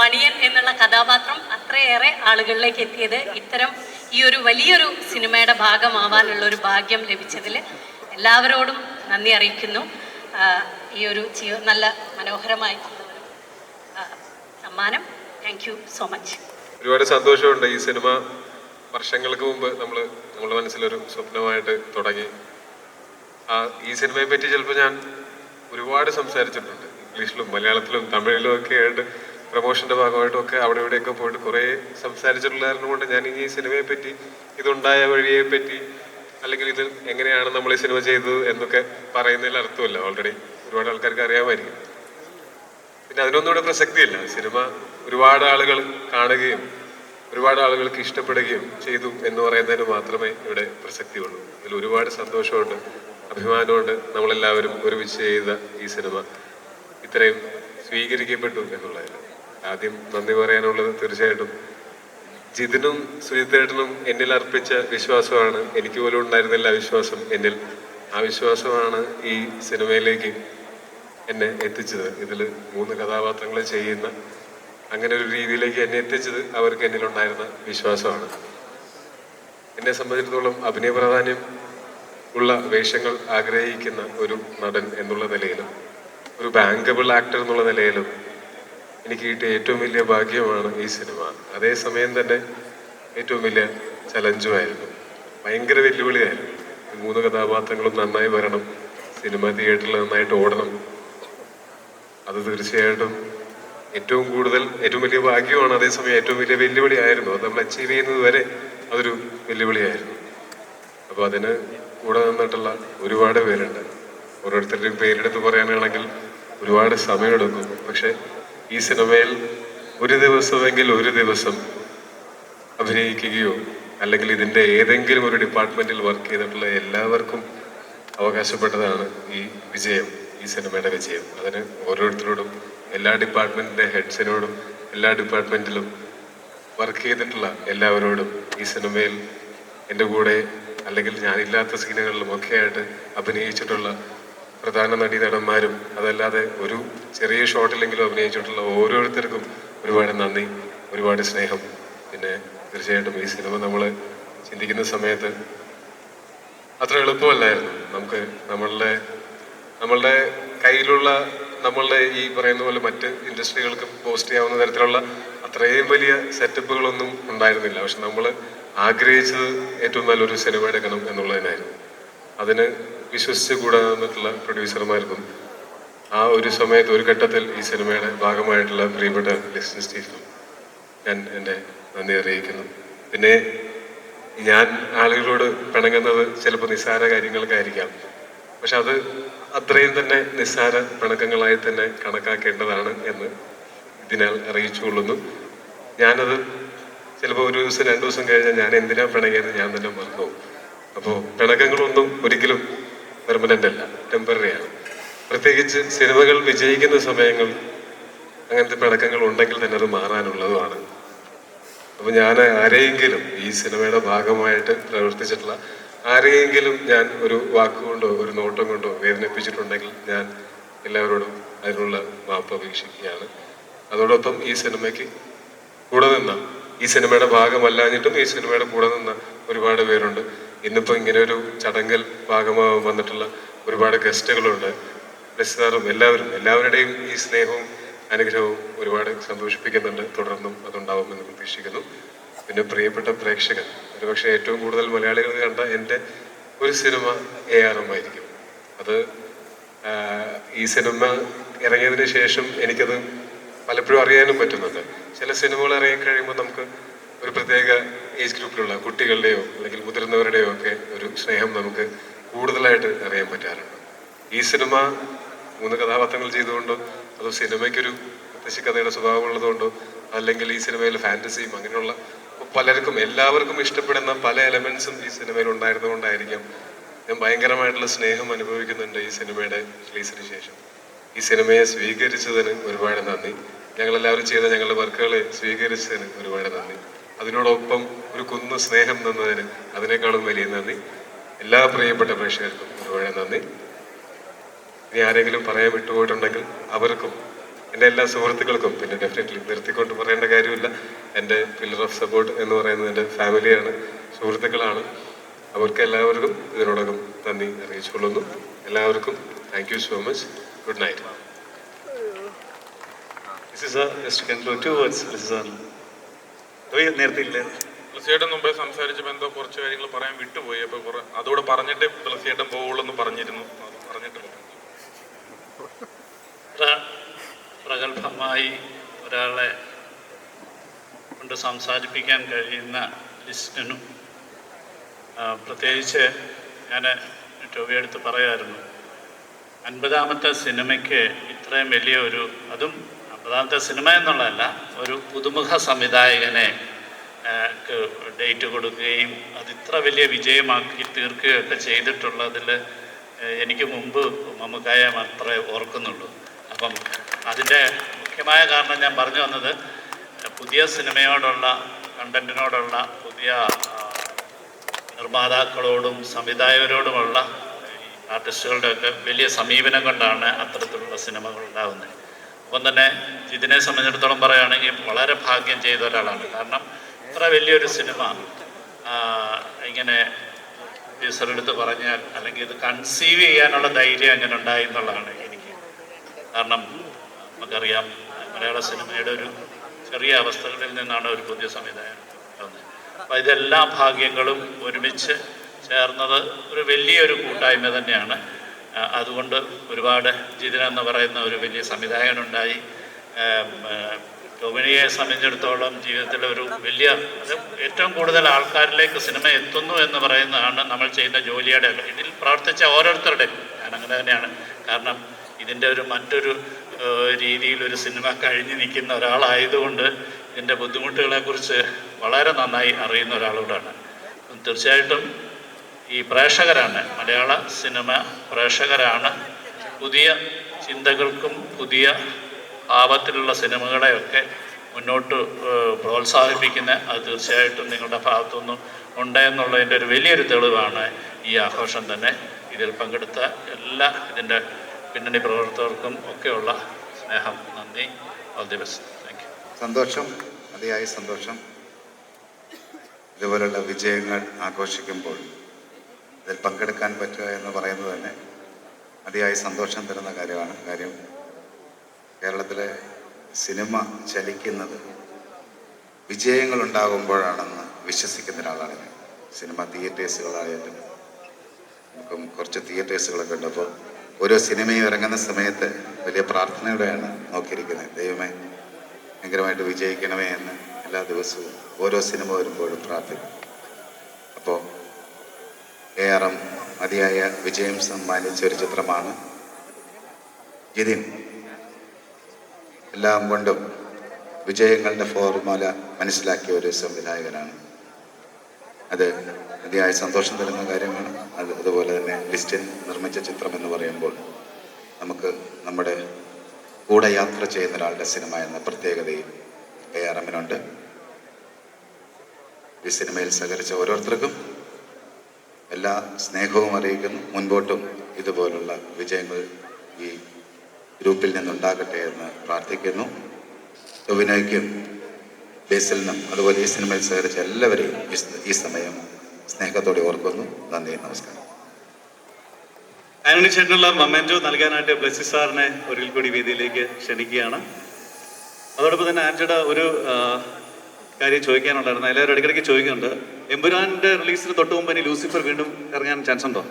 മണിയൻ എന്നുള്ള കഥാപാത്രം അത്രയേറെ ആളുകളിലേക്ക് എത്തിയത്. ഇത്തരം ഈ ഒരു വലിയൊരു സിനിമയുടെ ഭാഗമാവാനുള്ള ഒരു ഭാഗ്യം ലഭിച്ചതിൽ എല്ലാവരോടും നന്ദി അറിയിക്കുന്നു. ഈ ഒരു നല്ല മനോഹരമായിട്ടുള്ള ഒരു സമ്മാനം. Thank you so much. ഒരുപാട് സന്തോഷമുണ്ട്. ഈ സിനിമ വർഷങ്ങൾക്ക് മുമ്പ് നമ്മുടെ മനസ്സിലൊരു സ്വപ്നമായിട്ട് തുടങ്ങി. ഈ സിനിമയെ പറ്റി ചിലപ്പോൾ ഞാൻ ഒരുപാട് സംസാരിച്ചിട്ടുണ്ട്. ഇംഗ്ലീഷിലും മലയാളത്തിലും തമിഴിലും ഒക്കെ ആയിട്ട് പ്രൊമോഷൻ്റെ ഭാഗമായിട്ടും ഒക്കെ അവിടെ ഇവിടെയൊക്കെ പോയിട്ട് കുറേ സംസാരിച്ചിട്ടുള്ളതിനെ കൊണ്ട് ഞാൻ ഈ സിനിമയെ പറ്റി, ഇതുണ്ടായ വഴിയെ പറ്റി, അല്ലെങ്കിൽ ഇത് എങ്ങനെയാണ് നമ്മൾ ഈ സിനിമ ചെയ്തത് എന്നൊക്കെ പറയുന്നതിൽ അർത്ഥമില്ല. ഓൾറെഡി ഒരുപാട് ആൾക്കാർക്ക് അറിയാമായിരിക്കും. പിന്നെ അതിനൊന്നുകൂടെ പ്രസക്തിയില്ല. സിനിമ ഒരുപാട് ആളുകൾ കാണുകയും ഒരുപാട് ആളുകൾക്ക് ഇഷ്ടപ്പെടുകയും ചെയ്തു എന്ന് പറയുന്നതിന് മാത്രമേ ഇവിടെ പ്രസക്തിയുള്ളൂ. ഇതിൽ ഒരുപാട് സന്തോഷമുണ്ട്, അഭിമാനമുണ്ട്. നമ്മളെല്ലാവരും ഒരുമിച്ച് ചെയ്ത ഈ സിനിമ ഇത്രയും സ്വീകരിക്കപ്പെട്ടു എന്നുള്ളതിൽ ആദ്യം നന്ദി പറയാനുള്ളത് തീർച്ചയായിട്ടും ജിതിനും സുജിത്തേട്ടനും എന്നിൽ അർപ്പിച്ച വിശ്വാസമാണ്. എനിക്ക് പോലും ഉണ്ടായിരുന്നില്ല വിശ്വാസം എന്നിൽ. ആ വിശ്വാസമാണ് ഈ സിനിമയിലേക്ക് എന്നെ എത്തിച്ചത്. ഇതിൽ 3 കഥാപാത്രങ്ങൾ ചെയ്യുന്ന അങ്ങനെ ഒരു രീതിയിലേക്ക് എന്നെ എത്തിച്ചത് അവർക്ക് എന്നിലുണ്ടായിരുന്ന വിശ്വാസമാണ്. എന്നെ സംബന്ധിച്ചിടത്തോളം അഭിനയ പ്രാധാന്യം ഉള്ള വേഷങ്ങൾ ആഗ്രഹിക്കുന്ന ഒരു നടൻ എന്നുള്ള നിലയിലും ഒരു ബാങ്കബിൾ ആക്ടർ എന്നുള്ള നിലയിലും എനിക്ക് കിട്ടിയ ഏറ്റവും വലിയ ഭാഗ്യമാണ് ഈ സിനിമ. അതേസമയം തന്നെ ഏറ്റവും വലിയ ചലഞ്ചുമായിരുന്നു, ഭയങ്കര വെല്ലുവിളിയായിരുന്നു. 3 കഥാപാത്രങ്ങളും നന്നായി വരണം, സിനിമ തിയേറ്ററിൽ നന്നായിട്ട് ഓടണം. അത് തീർച്ചയായിട്ടും ഏറ്റവും വലിയ ഭാഗ്യമാണ്, അതേസമയം ഏറ്റവും വലിയ വെല്ലുവിളിയായിരുന്നു. അത് നമ്മൾ അച്ചീവ് ചെയ്യുന്നത് വരെ അതൊരു വെല്ലുവിളിയായിരുന്നു. അപ്പോൾ അതിന് കൂടെ നിന്നിട്ടുള്ള ഒരുപാട് പേരുണ്ട്. ഓരോരുത്തരുടെയും പേരെടുത്ത് പറയാനാണെങ്കിൽ ഒരുപാട് സമയമെടുക്കും. പക്ഷെ ഈ സിനിമയിൽ ഒരു ദിവസം അഭിനയിക്കുകയോ അല്ലെങ്കിൽ ഇതിൻ്റെ ഏതെങ്കിലും ഒരു ഡിപ്പാർട്ട്മെന്റിൽ വർക്ക് ചെയ്തിട്ടുള്ള എല്ലാവർക്കും അവകാശപ്പെട്ടതാണ് ഈ വിജയം, ഈ സിനിമയുടെ വിജയം. അതിന് ഓരോരുത്തരോടും, എല്ലാ ഡിപ്പാർട്ട്മെന്റിന്റെ ഹെഡ്സിനോടും, എല്ലാ ഡിപ്പാർട്ട്മെന്റിലും വർക്ക് ചെയ്തിട്ടുള്ള എല്ലാവരോടും, ഈ സിനിമയിൽ എൻ്റെ കൂടെ അല്ലെങ്കിൽ ഞാനില്ലാത്ത സീനുകളിലും ഒക്കെ ആയിട്ട് അഭിനയിച്ചിട്ടുള്ള പ്രധാന നടീനടന്മാരും, അതല്ലാതെ ഒരു ചെറിയ ഷോട്ടിലെങ്കിലും അഭിനയിച്ചിട്ടുള്ള ഓരോരുത്തർക്കും ഒരുപാട് നന്ദി, ഒരുപാട് സ്നേഹം. പിന്നെ തീർച്ചയായിട്ടും ഈ സിനിമ നമ്മൾ ചിന്തിക്കുന്ന സമയത്ത് അത്ര എളുപ്പമല്ലായിരുന്നു. നമുക്ക് നമ്മളുടെ കയ്യിലുള്ള നമ്മളുടെ ഈ പറയുന്ന പോലെ മറ്റ് ഇൻഡസ്ട്രികൾക്കും പോസ്റ്റ് ചെയ്യാവുന്ന തരത്തിലുള്ള അത്രയും വലിയ സെറ്റപ്പുകളൊന്നും ഉണ്ടായിരുന്നില്ല. പക്ഷെ നമ്മൾ ആഗ്രഹിച്ചത് ഏറ്റവും നല്ലൊരു സിനിമ എടുക്കണം എന്നുള്ളതിനായിരുന്നു. അതിന് വിശ്വസിച്ച് കൂടെ നിന്നിട്ടുള്ള പ്രൊഡ്യൂസർമാർക്കും ആ ഒരു സമയത്ത്, ഒരു ഘട്ടത്തിൽ ഈ സിനിമയുടെ ഭാഗമായിട്ടുള്ള പ്രിയപ്പെട്ട ലിസ്റ്റിൻ സ്റ്റീഫനും ഞാൻ എൻ്റെ നന്ദി അറിയിക്കുന്നു. പിന്നെ ഞാൻ ആളുകളോട് പിണങ്ങുന്നത് ചിലപ്പോൾ നിസ്സാര കാര്യങ്ങൾക്കായിരിക്കാം. പക്ഷെ അത് അത്രയും തന്നെ നിസ്സാര പിണക്കങ്ങളായി തന്നെ കണക്കാക്കേണ്ടതാണ് എന്ന് ഇതിനാൽ അറിയിച്ചുകൊള്ളുന്നു. ഞാനത് ചിലപ്പോൾ 1 ദിവസം 2 ദിവസം കഴിഞ്ഞാൽ ഞാൻ എന്തിനാ പിണങ്ങിയത് ഞാൻ തന്നെ മറന്നു. അപ്പോൾ പിണക്കങ്ങളൊന്നും ഒരിക്കലും പെർമനൻ്റ് അല്ല, ടെമ്പററിയാണ്. പ്രത്യേകിച്ച് സിനിമകൾ വിജയിക്കുന്ന സമയങ്ങൾ അങ്ങനത്തെ പിണക്കങ്ങൾ ഉണ്ടെങ്കിൽ തന്നെ അത് മാറാനുള്ളതുമാണ്. അപ്പോൾ ഞാൻ ആരെയെങ്കിലും ഈ സിനിമയുടെ ഭാഗമായിട്ട് പ്രവർത്തിച്ചിട്ടുള്ള ആരെയെങ്കിലും ഞാൻ ഒരു വാക്കുകൊണ്ടോ ഒരു നോട്ടം കൊണ്ടോ വേദനിപ്പിച്ചിട്ടുണ്ടെങ്കിൽ ഞാൻ എല്ലാവരോടും അതിനുള്ള മാപ്പ് അപേക്ഷിക്കുകയാണ്. അതോടൊപ്പം ഈ സിനിമയ്ക്ക് കൂടെ നിന്ന, ഈ സിനിമയുടെ ഭാഗമല്ലാഞ്ഞിട്ടും ഈ സിനിമയുടെ കൂടെ നിന്ന ഒരുപാട് പേരുണ്ട്. ഇന്നിപ്പോൾ ഇങ്ങനെ ഒരു ചടങ്ങിൽ ഭാഗമാകാൻ വന്നിട്ടുള്ള ഒരുപാട് ഗസ്റ്റുകളുണ്ട്. പ്രസിദ്ധാറും എല്ലാവരുടെയും ഈ സ്നേഹവും അനുഗ്രഹവും ഒരുപാട് സന്തോഷിപ്പിക്കുന്നുണ്ട്. തുടർന്നും അതുണ്ടാവുമെന്ന് പ്രതീക്ഷിക്കുന്നു. പിന്നെ പ്രിയപ്പെട്ട പ്രേക്ഷകൻ, ഒരുപക്ഷെ ഏറ്റവും കൂടുതൽ മലയാളികൾ കണ്ട എൻ്റെ ഒരു സിനിമ ARM ആയിരിക്കും. അത് ഈ സിനിമ ഇറങ്ങിയതിന് ശേഷം എനിക്കത് പലപ്പോഴും അറിയാനും പറ്റുന്നുണ്ട്. ചില സിനിമകൾ ഇറങ്ങിക്കഴിയുമ്പോൾ നമുക്ക് ഒരു പ്രത്യേക ഏജ് ഗ്രൂപ്പിലുള്ള കുട്ടികളുടെയോ അല്ലെങ്കിൽ മുതിർന്നവരുടെയോ ഒക്കെ ഒരു സ്നേഹം നമുക്ക് കൂടുതലായിട്ട് അറിയാൻ പറ്റാറുണ്ട്. ഈ സിനിമ 3 കഥാപാത്രങ്ങൾ ചെയ്തുകൊണ്ടോ അതോ സിനിമയ്ക്കൊരു മുത്തശ്ശി കഥയുടെ സ്വഭാവമുള്ളതുകൊണ്ടോ അല്ലെങ്കിൽ ഈ സിനിമയിൽ ഫാൻറ്റസിയും അങ്ങനെയുള്ള പലർക്കും എല്ലാവർക്കും ഇഷ്ടപ്പെടുന്ന പല എലമെന്റ്സും ഈ സിനിമയിൽ ഉണ്ടായിരുന്നുകൊണ്ടായിരിക്കാം ഞാൻ ഭയങ്കരമായിട്ടുള്ള സ്നേഹം അനുഭവിക്കുന്നുണ്ട് ഈ സിനിമയുടെ റിലീസിന് ശേഷം. ഈ സിനിമയെ സ്വീകരിച്ചതിന് ഒരുപാട് നന്ദി. ഞങ്ങളെല്ലാവരും ചെയ്ത ഞങ്ങളുടെ വർക്കുകളെ സ്വീകരിച്ചതിന് ഒരുപാട് നന്ദി. അതിനോടൊപ്പം ഒരു കുന്നു സ്നേഹം തന്നതിന് അതിനേക്കാളും വലിയ നന്ദി. എല്ലാ പ്രിയപ്പെട്ട പ്രേക്ഷകർക്കും ഒരുപാട് നന്ദി. ഇനി ആരെങ്കിലും പറയാൻ വിട്ടുപോയിട്ടുണ്ടെങ്കിൽ അവർക്കും എൻ്റെ എല്ലാ സുഹൃത്തുക്കൾക്കും പിന്നെ ഡെഫിനറ്റ്ലി നിർത്തിക്കൊണ്ട് പറയേണ്ട കാര്യമില്ല. എൻ്റെ പില്ലർ ഓഫ് സപ്പോർട്ട് എന്ന് പറയുന്നത് എൻ്റെ ഫാമിലിയാണ്, സുഹൃത്തുക്കളാണ്. അവർക്ക് എല്ലാവർക്കും ഇതിനോടകം നന്ദി അറിയിച്ചുകൊള്ളുന്നു. എല്ലാവർക്കും thank you so much. Good night. തുളസിയേട്ടൻ മുമ്പേ സംസാരിച്ചപ്പോൾ എന്തോ കുറച്ച് കാര്യങ്ങൾ പറയാൻ വിട്ടുപോയി. അപ്പോൾ അതുകൂടെ പറഞ്ഞിട്ട് തുളസിയേട്ടൻ പോവുള്ളൂ എന്ന് പറഞ്ഞിരുന്നു. പറഞ്ഞിട്ട് പ്രഗത്ഭമായി ഒരാളെ കൊണ്ട് സംസാരിപ്പിക്കാൻ കഴിയുന്ന ലിസ്റ്റിനും പ്രത്യേകിച്ച് ഞാൻ ടോവിയെടുത്ത് പറയായിരുന്നു, 50ാമത്തെ സിനിമയ്ക്ക് ഇത്രയും വലിയ അതും 50ാമത്തെ സിനിമ എന്നുള്ളതല്ല, ഒരു പുതുമുഖ സംവിധായകനെ ഡേറ്റ് കൊടുക്കുകയും അത് ഇത്ര വലിയ വിജയമാക്കി തീർക്കുകയൊക്കെ ചെയ്തിട്ടുള്ളതിൽ എനിക്ക് മുമ്പ് മമ്മൂക്കായെ മാത്രമേ ഓർക്കുന്നുള്ളൂ. അപ്പം അതിൻ്റെ മുഖ്യമായ കാരണം ഞാൻ പറഞ്ഞു വന്നത്, പുതിയ സിനിമയോടുള്ള കണ്ടന്റിനോടുള്ള പുതിയ നിർമ്മാതാക്കളോടും സംവിധായകരോടുമുള്ള ആർട്ടിസ്റ്റുകളുടെയൊക്കെ വലിയ സമീപനം കൊണ്ടാണ് അത്തരത്തിലുള്ള സിനിമകൾ ഉണ്ടാകുന്നത്. അപ്പം തന്നെ ഇതിനെ സംബന്ധിച്ചിടത്തോളം പറയുകയാണെങ്കിൽ വളരെ ഭാഗ്യം ചെയ്ത ഒരാളാണ്. കാരണം ഇത്ര വലിയൊരു സിനിമ ഇങ്ങനെ ടീച്ചറെടുത്ത് പറഞ്ഞാൽ അല്ലെങ്കിൽ ഇത് കൺസീവ് ചെയ്യാനുള്ള ധൈര്യം അങ്ങനെ ഉണ്ടായി എന്നുള്ളതാണ് എനിക്ക്. കാരണം നമുക്കറിയാം മലയാള സിനിമയുടെ ഒരു ചെറിയ അവസ്ഥകളിൽ നിന്നാണ് ഒരു പുതിയ സംവിധാനം ഉണ്ടാകുന്നത്. അപ്പോൾ ഇതെല്ലാ ഭാഗ്യങ്ങളും ഒരുമിച്ച് ചേർന്നത് ഒരു വലിയൊരു കൂട്ടായ്മ തന്നെയാണ്. അതുകൊണ്ട് ഒരുപാട് ജിതിൻ എന്ന് പറയുന്ന ഒരു വലിയ സംവിധായകനുണ്ടായി. ടോവിനിയെ സംബന്ധിച്ചിടത്തോളം ജീവിതത്തിലെ ഒരു വലിയ അത് ഏറ്റവും കൂടുതൽ ആൾക്കാരിലേക്ക് സിനിമ എത്തുന്നു എന്ന് പറയുന്നതാണ് നമ്മൾ ചെയ്യുന്ന ജോലിയുടെ. ഇതിൽ പ്രവർത്തിച്ച ഓരോരുത്തരുടെയും ഞാനങ്ങനെ തന്നെയാണ്. കാരണം ഇതിൻ്റെ മറ്റൊരു രീതിയിൽ ഒരു സിനിമ കഴിഞ്ഞ് നിൽക്കുന്ന ഒരാളായതുകൊണ്ട് ഇതിൻ്റെ ബുദ്ധിമുട്ടുകളെക്കുറിച്ച് വളരെ നന്നായി അറിയുന്ന ഒരാളോടാണ്. തീർച്ചയായിട്ടും ഈ പ്രേക്ഷകരാണ്, മലയാള സിനിമ പ്രേക്ഷകരാണ് പുതിയ ചിന്തകൾക്കും പുതിയ ഭാവത്തിലുള്ള സിനിമകളെയൊക്കെ മുന്നോട്ട് പ്രോത്സാഹിപ്പിക്കുന്ന. അത് തീർച്ചയായിട്ടും നിങ്ങളുടെ ഭാഗത്തുനിന്നും ഉണ്ടെന്നുള്ളതിൻ്റെ ഒരു വലിയൊരു തെളിവാണ് ഈ ആഘോഷം തന്നെ. ഇതിൽ പങ്കെടുത്ത എല്ലാ ഇതിൻ്റെ പിന്നണി പ്രവർത്തകർക്കും ഒക്കെയുള്ള സ്നേഹം, നന്ദി. All the best. Thank U. സന്തോഷം, അതിയായ സന്തോഷം. ഇതുപോലുള്ള വിജയങ്ങൾ ആഘോഷിക്കുമ്പോൾ ഇതിൽ പങ്കെടുക്കാൻ പറ്റുക എന്ന് പറയുന്നത് തന്നെ അതിയായ സന്തോഷം തരുന്ന കാര്യമാണ്. കാര്യം കേരളത്തിലെ സിനിമ ചലിക്കുന്നത് വിജയങ്ങളുണ്ടാകുമ്പോഴാണെന്ന് വിശ്വസിക്കുന്ന ഒരാളാണ് ഞാൻ. സിനിമ തിയേറ്റേഴ്സുകളായാലും നമുക്കും കുറച്ച് തിയേറ്റേഴ്സുകളൊക്കെ ഉണ്ട്. അപ്പോൾ ഓരോ സിനിമയും ഇറങ്ങുന്ന സമയത്ത് വലിയ പ്രാർത്ഥനയോടെയാണ് നോക്കിയിരിക്കുന്നത്. ദൈവമേ ഭയങ്കരമായിട്ട് വിജയിക്കണമേ എന്ന് എല്ലാ ദിവസവും ഓരോ സിനിമ വരുമ്പോഴും പ്രാർത്ഥിക്കും. അപ്പോൾ ARM മതിയായ വിജയം സമ്മാനിച്ച ഒരു ചിത്രമാണ്. ജിതിൻ എല്ലാം കൊണ്ടും വിജയങ്ങളുടെ ഫോർമുല മനസ്സിലാക്കിയ ഒരു സംവിധായകനാണ്. അത് അതിയായ സന്തോഷം തരുന്ന കാര്യമാണ്. അതുപോലെ തന്നെ ലിസ്റ്റിൻ നിർമ്മിച്ച ചിത്രം എന്ന് പറയുമ്പോൾ നമുക്ക് നമ്മുടെ കൂടെ യാത്ര ചെയ്യുന്ന ഒരാളുടെ സിനിമ എന്ന പ്രത്യേകതയും ARMനുണ്ട്. ഈ സിനിമയിൽ സഹകരിച്ച ഓരോരുത്തർക്കും എല്ലാ സ്നേഹവും അറിയിക്കുന്നു. മുൻപോട്ടും ഇതുപോലുള്ള വിജയങ്ങൾ ഈ ഗ്രൂപ്പിൽ നിന്നുണ്ടാകട്ടെ എന്ന് പ്രാർത്ഥിക്കുന്നു. ടോവിനോയ്ക്കും ബേസിലിനും അതുപോലെ ഈ സിനിമയിൽ സഹകരിച്ച എല്ലാവരെയും ഈ സമയം സ്നേഹത്തോടെ ഓർക്കുന്നു. നന്ദി, നമസ്കാരം. ആന്റണി ചേട്ടനുള്ള മൊമെന്റോ നൽകാനായിട്ട് ബ്ലെസ്സി സാറിനെ ഒരിക്കൽ കൂടി വേദിയിലേക്ക് ക്ഷണിക്കുകയാണ്. അതോടൊപ്പം തന്നെ ആന്റണിയുടെ ഒരു കാര്യം ചോദിക്കാനുണ്ടായിരുന്നു. എല്ലാവരും ഇടയ്ക്കിടയ്ക്ക് ചോദിക്കുന്നുണ്ട്, എമ്പുരാന്റെ റിലീസിന് തൊട്ട് മുമ്പ് ഇനി ലൂസിഫർ വീണ്ടും ഇറങ്ങാൻ ചാൻസ് ഉണ്ടോ?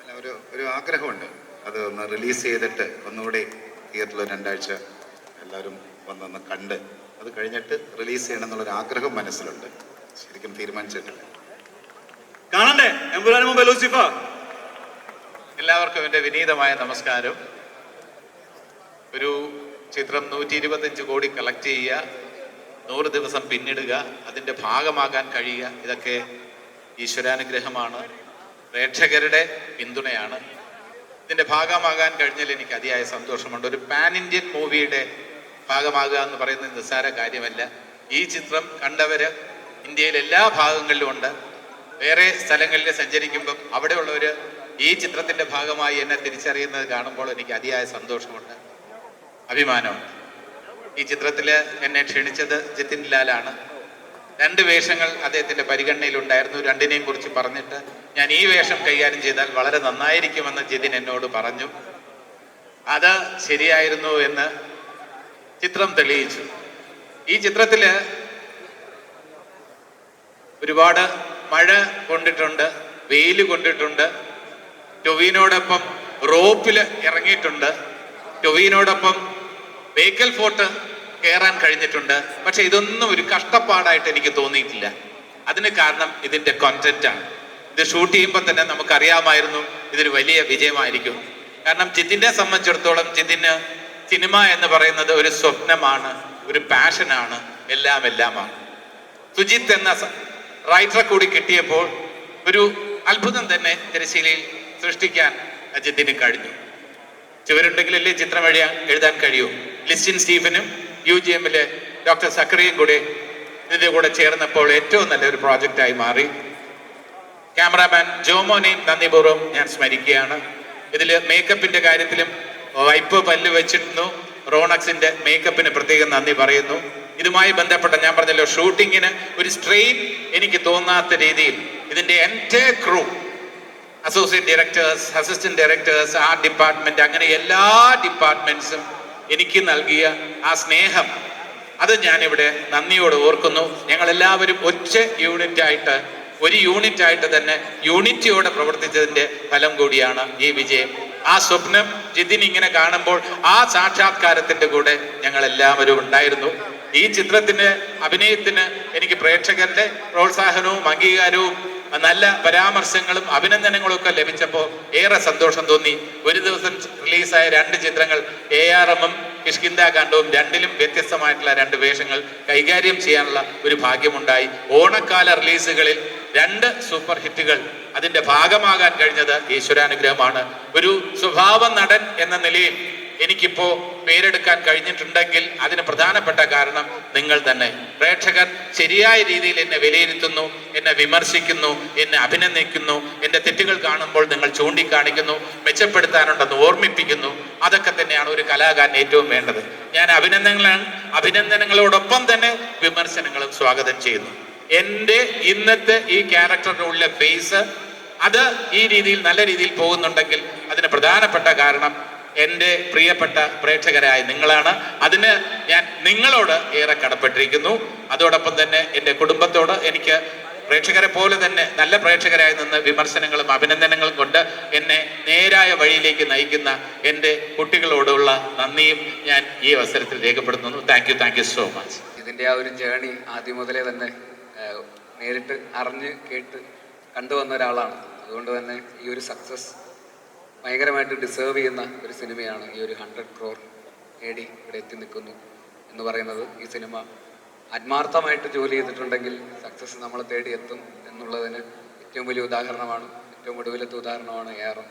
അല്ല, ഒരു ആഗ്രഹമുണ്ട്. അത് ഒന്ന് റിലീസ് ചെയ്തിട്ട് ഒന്നുകൂടി തിയേറ്ററിൽ 2 ആഴ്ച എല്ലാവരും വന്നൊന്ന് കണ്ട് അത് കഴിഞ്ഞിട്ട് റിലീസ് ചെയ്യണം എന്നുള്ളൊരു ആഗ്രഹം മനസ്സിലുണ്ട്. ശരിക്കും തീരുമാനിച്ചിട്ടില്ല. കാണണ്ടേ എമ്പുരാന് മുമ്പ് ലൂസിഫർ? എല്ലാവർക്കും എൻ്റെ വിനീതമായ നമസ്കാരം. ഒരു ചിത്രം 125 കോടി കളക്ട് ചെയ്യുക, 100 ദിവസം പിന്നിടുക, അതിൻ്റെ ഭാഗമാകാൻ കഴിയുക, ഇതൊക്കെ ഈശ്വരാനുഗ്രഹമാണ്, പ്രേക്ഷകരുടെ പിന്തുണയാണ്. ഇതിൻ്റെ ഭാഗമാകാൻ കഴിഞ്ഞാൽ എനിക്ക് അതിയായ സന്തോഷമുണ്ട്. ഒരു പാൻ ഇന്ത്യൻ മൂവിയുടെ ഭാഗമാകുക എന്ന് പറയുന്നത് നിസ്സാര കാര്യമല്ല. ഈ ചിത്രം കണ്ടവർ ഇന്ത്യയിലെ എല്ലാ ഭാഗങ്ങളിലും ഉണ്ട്. വേറെ സ്ഥലങ്ങളിൽ സഞ്ചരിക്കുമ്പം അവിടെയുള്ളവർ ഈ ചിത്രത്തിൻ്റെ ഭാഗമായി എന്നെ തിരിച്ചറിയുന്നത് കാണുമ്പോൾ എനിക്ക് അതിയായ സന്തോഷമുണ്ട്, അഭിമാനമുണ്ട്. ഈ ചിത്രത്തിൽ എന്നെ ക്ഷണിച്ചത് ജിതിൻ ലാലാണ്. 2 വേഷങ്ങൾ അദ്ദേഹത്തിൻ്റെ പരിഗണനയിലുണ്ടായിരുന്നു. 2നെയും കുറിച്ച് പറഞ്ഞിട്ട് ഞാൻ ഈ വേഷം കൈകാര്യം ചെയ്താൽ വളരെ നന്നായിരിക്കുമെന്ന് ജിതിൻ എന്നോട് പറഞ്ഞു. അത് ശരിയായിരുന്നു എന്ന് ചിത്രം തെളിയിച്ചു. ഈ ചിത്രത്തിൽ ഒരുപാട് മഴ കൊണ്ടിട്ടുണ്ട്, വെയിൽ കൊണ്ടിട്ടുണ്ട്. ടൊവിനോടൊപ്പം റോപ്പിൽ ഇറങ്ങിയിട്ടുണ്ട്, ടൊവിനോടൊപ്പം ബേക്കൽ ഫോർട്ട് കയറാൻ കഴിഞ്ഞിട്ടുണ്ട്. പക്ഷെ ഇതൊന്നും ഒരു കഷ്ടപ്പാടായിട്ട് എനിക്ക് തോന്നിയിട്ടില്ല. അതിന് കാരണം ഇതിൻ്റെ കോണ്ടന്റാണ്. ഇത് ഷൂട്ട് ചെയ്യുമ്പോൾ തന്നെ നമുക്കറിയാമായിരുന്നു ഇതൊരു വലിയ വിജയമായിരിക്കും. കാരണം ജിതിനെ സംബന്ധിച്ചിടത്തോളം ജിതിന് സിനിമ എന്ന് പറയുന്നത് ഒരു സ്വപ്നമാണ്, ഒരു പാഷനാണ്, എല്ലാമാണ്. സുജിത്ത് എന്ന റൈറ്ററെ കൂടി കിട്ടിയപ്പോൾ ഒരു അത്ഭുതം തന്നെ തിരശ്ശീലയിൽ സൃഷ്ടിക്കാൻ ജിതിന് കഴിഞ്ഞു. ചുവരുണ്ടെങ്കിലല്ലേ ചിത്രം എഴുതാൻ കഴിയൂ. ലിസ്റ്റിൻ സ്റ്റീഫനും UGMലെ ഡോക്ടർ സക്കറിയും കൂടി ഇതിൻ്റെ കൂടെ ചേർന്നപ്പോൾ ഏറ്റവും നല്ലൊരു പ്രോജക്റ്റായി മാറി. ക്യാമറാമാൻ ജോമോനെയും നന്ദിപൂർവ്വം ഞാൻ സ്മരിക്കുകയാണ്. ഇതിൽ മേക്കപ്പിൻ്റെ കാര്യത്തിലും വൈപ്പ് പല്ല് വെച്ചിരുന്നു. റോണക്സിൻ്റെ മേക്കപ്പിന് പ്രത്യേകം നന്ദി പറയുന്നു. ഇതുമായി ബന്ധപ്പെട്ട ഞാൻ പറഞ്ഞല്ലോ, ഷൂട്ടിങ്ങിന് ഒരു സ്ട്രെയിൻ എനിക്ക് തോന്നാത്ത രീതിയിൽ ഇതിൻ്റെ entire crew, associate directors, assistant directors, art department, അങ്ങനെ എല്ലാ ഡിപ്പാർട്ട്മെന്റ്സും എനിക്ക് നൽകിയ ആ സ്നേഹം, അത് ഞാനിവിടെ നന്ദിയോട് ഓർക്കുന്നു. ഞങ്ങളെല്ലാവരും ഒരു യൂണിറ്റായിട്ട് തന്നെ യൂണിറ്റിയോടെ പ്രവർത്തിച്ചതിൻ്റെ ഫലം കൂടിയാണ് ഈ വിജയം. ആ സ്വപ്നം ജിതിൻ ഇങ്ങനെ കാണുമ്പോൾ ആ സാക്ഷാത്കാരത്തിൻ്റെ കൂടെ ഞങ്ങളെല്ലാവരും ഉണ്ടായിരുന്നു. ഈ ചിത്രത്തിന് അഭിനയത്തിന് എനിക്ക് പ്രേക്ഷകരുടെ പ്രോത്സാഹനവും അംഗീകാരവും നല്ല പരാമർശങ്ങളും അഭിനന്ദനങ്ങളും ഒക്കെ ലഭിച്ചപ്പോൾ ഏറെ സന്തോഷം തോന്നി. ഒരു ദിവസം റിലീസായ 2 ചിത്രങ്ങൾ ARM-ഉം കിഷ്കിന്ദ കാണ്ഡവും, 2ലും വ്യത്യസ്തമായിട്ടുള്ള 2 വേഷങ്ങൾ കൈകാര്യം ചെയ്യാനുള്ള ഒരു ഭാഗ്യമുണ്ടായി. ഓണക്കാല റിലീസുകളിൽ 2 സൂപ്പർ ഹിറ്റുകൾ അതിൻ്റെ ഭാഗമാകാൻ കഴിഞ്ഞത് ഈശ്വരാനുഗ്രഹമാണ്. ഒരു സ്വഭാവ നടൻ എന്ന നിലയിൽ എനിക്കിപ്പോൾ പേരെടുക്കാൻ കഴിഞ്ഞിട്ടുണ്ടെങ്കിൽ അതിന് പ്രധാനപ്പെട്ട കാരണം നിങ്ങൾ തന്നെ. പ്രേക്ഷകർ ശരിയായ രീതിയിൽ എന്നെ വിലയിരുത്തുന്നു, എന്നെ വിമർശിക്കുന്നു, എന്നെ അഭിനന്ദിക്കുന്നു. എൻ്റെ തെറ്റുകൾ കാണുമ്പോൾ നിങ്ങൾ ചൂണ്ടിക്കാണിക്കുന്നു, മെച്ചപ്പെടുത്താനുണ്ടെന്ന് ഓർമ്മിപ്പിക്കുന്നു. അതൊക്കെ തന്നെയാണ് ഒരു കലാകാരൻ ഏറ്റവും വേണ്ടത്. ഞാൻ അഭിനന്ദനങ്ങളോടൊപ്പം തന്നെ വിമർശനങ്ങളും സ്വാഗതം ചെയ്യുന്നു. എൻ്റെ ഇന്നത്തെ ഈ ക്യാരക്ടറിൻ്റെ ഉള്ള ഫേസ് അത് ഈ രീതിയിൽ നല്ല രീതിയിൽ പോകുന്നുണ്ടെങ്കിൽ അതിന് പ്രധാനപ്പെട്ട കാരണം എൻ്റെ പ്രിയപ്പെട്ട പ്രേക്ഷകരായ നിങ്ങളാണ്. അതിന് ഞാൻ നിങ്ങളോട് ഏറെ കടപ്പെട്ടിരിക്കുന്നു. അതോടൊപ്പം തന്നെ എൻ്റെ കുടുംബത്തോട് എനിക്ക് പ്രേക്ഷകരെ പോലെ തന്നെ നല്ല പ്രേക്ഷകരായി നിന്ന് വിമർശനങ്ങളും അഭിനന്ദനങ്ങളും കൊണ്ട് എന്നെ നേരായ വഴിയിലേക്ക് നയിക്കുന്ന എൻ്റെ കുട്ടികളോടുള്ള നന്ദിയും ഞാൻ ഈ അവസരത്തിൽ രേഖപ്പെടുത്തുന്നു. Thank you so much. ഇതിൻ്റെ ആ ഒരു ജേണി ആദ്യം മുതലേ തന്നെ നേരിട്ട് അറിഞ്ഞ് കേട്ട് കണ്ടുവന്ന ഒരാളാണ്. അതുകൊണ്ട് തന്നെ ഈ ഒരു സക്സസ് ഭയങ്കരമായിട്ട് ഡിസേർവ് ചെയ്യുന്ന ഒരു സിനിമയാണ്. ഈ ഒരു 100 crore നേടി ഇവിടെ എത്തി നിൽക്കുന്നു എന്ന് പറയുന്നത്, ഈ സിനിമ ആത്മാർത്ഥമായിട്ട് ജോലി ചെയ്തിട്ടുണ്ടെങ്കിൽ സക്സസ് നമ്മളെ തേടി എത്തും എന്നുള്ളതിന് ഏറ്റവും വലിയ ഉദാഹരണമാണ്, ഏറ്റവും ഒടുവിലത്തെ ഉദാഹരണമാണ് ARM.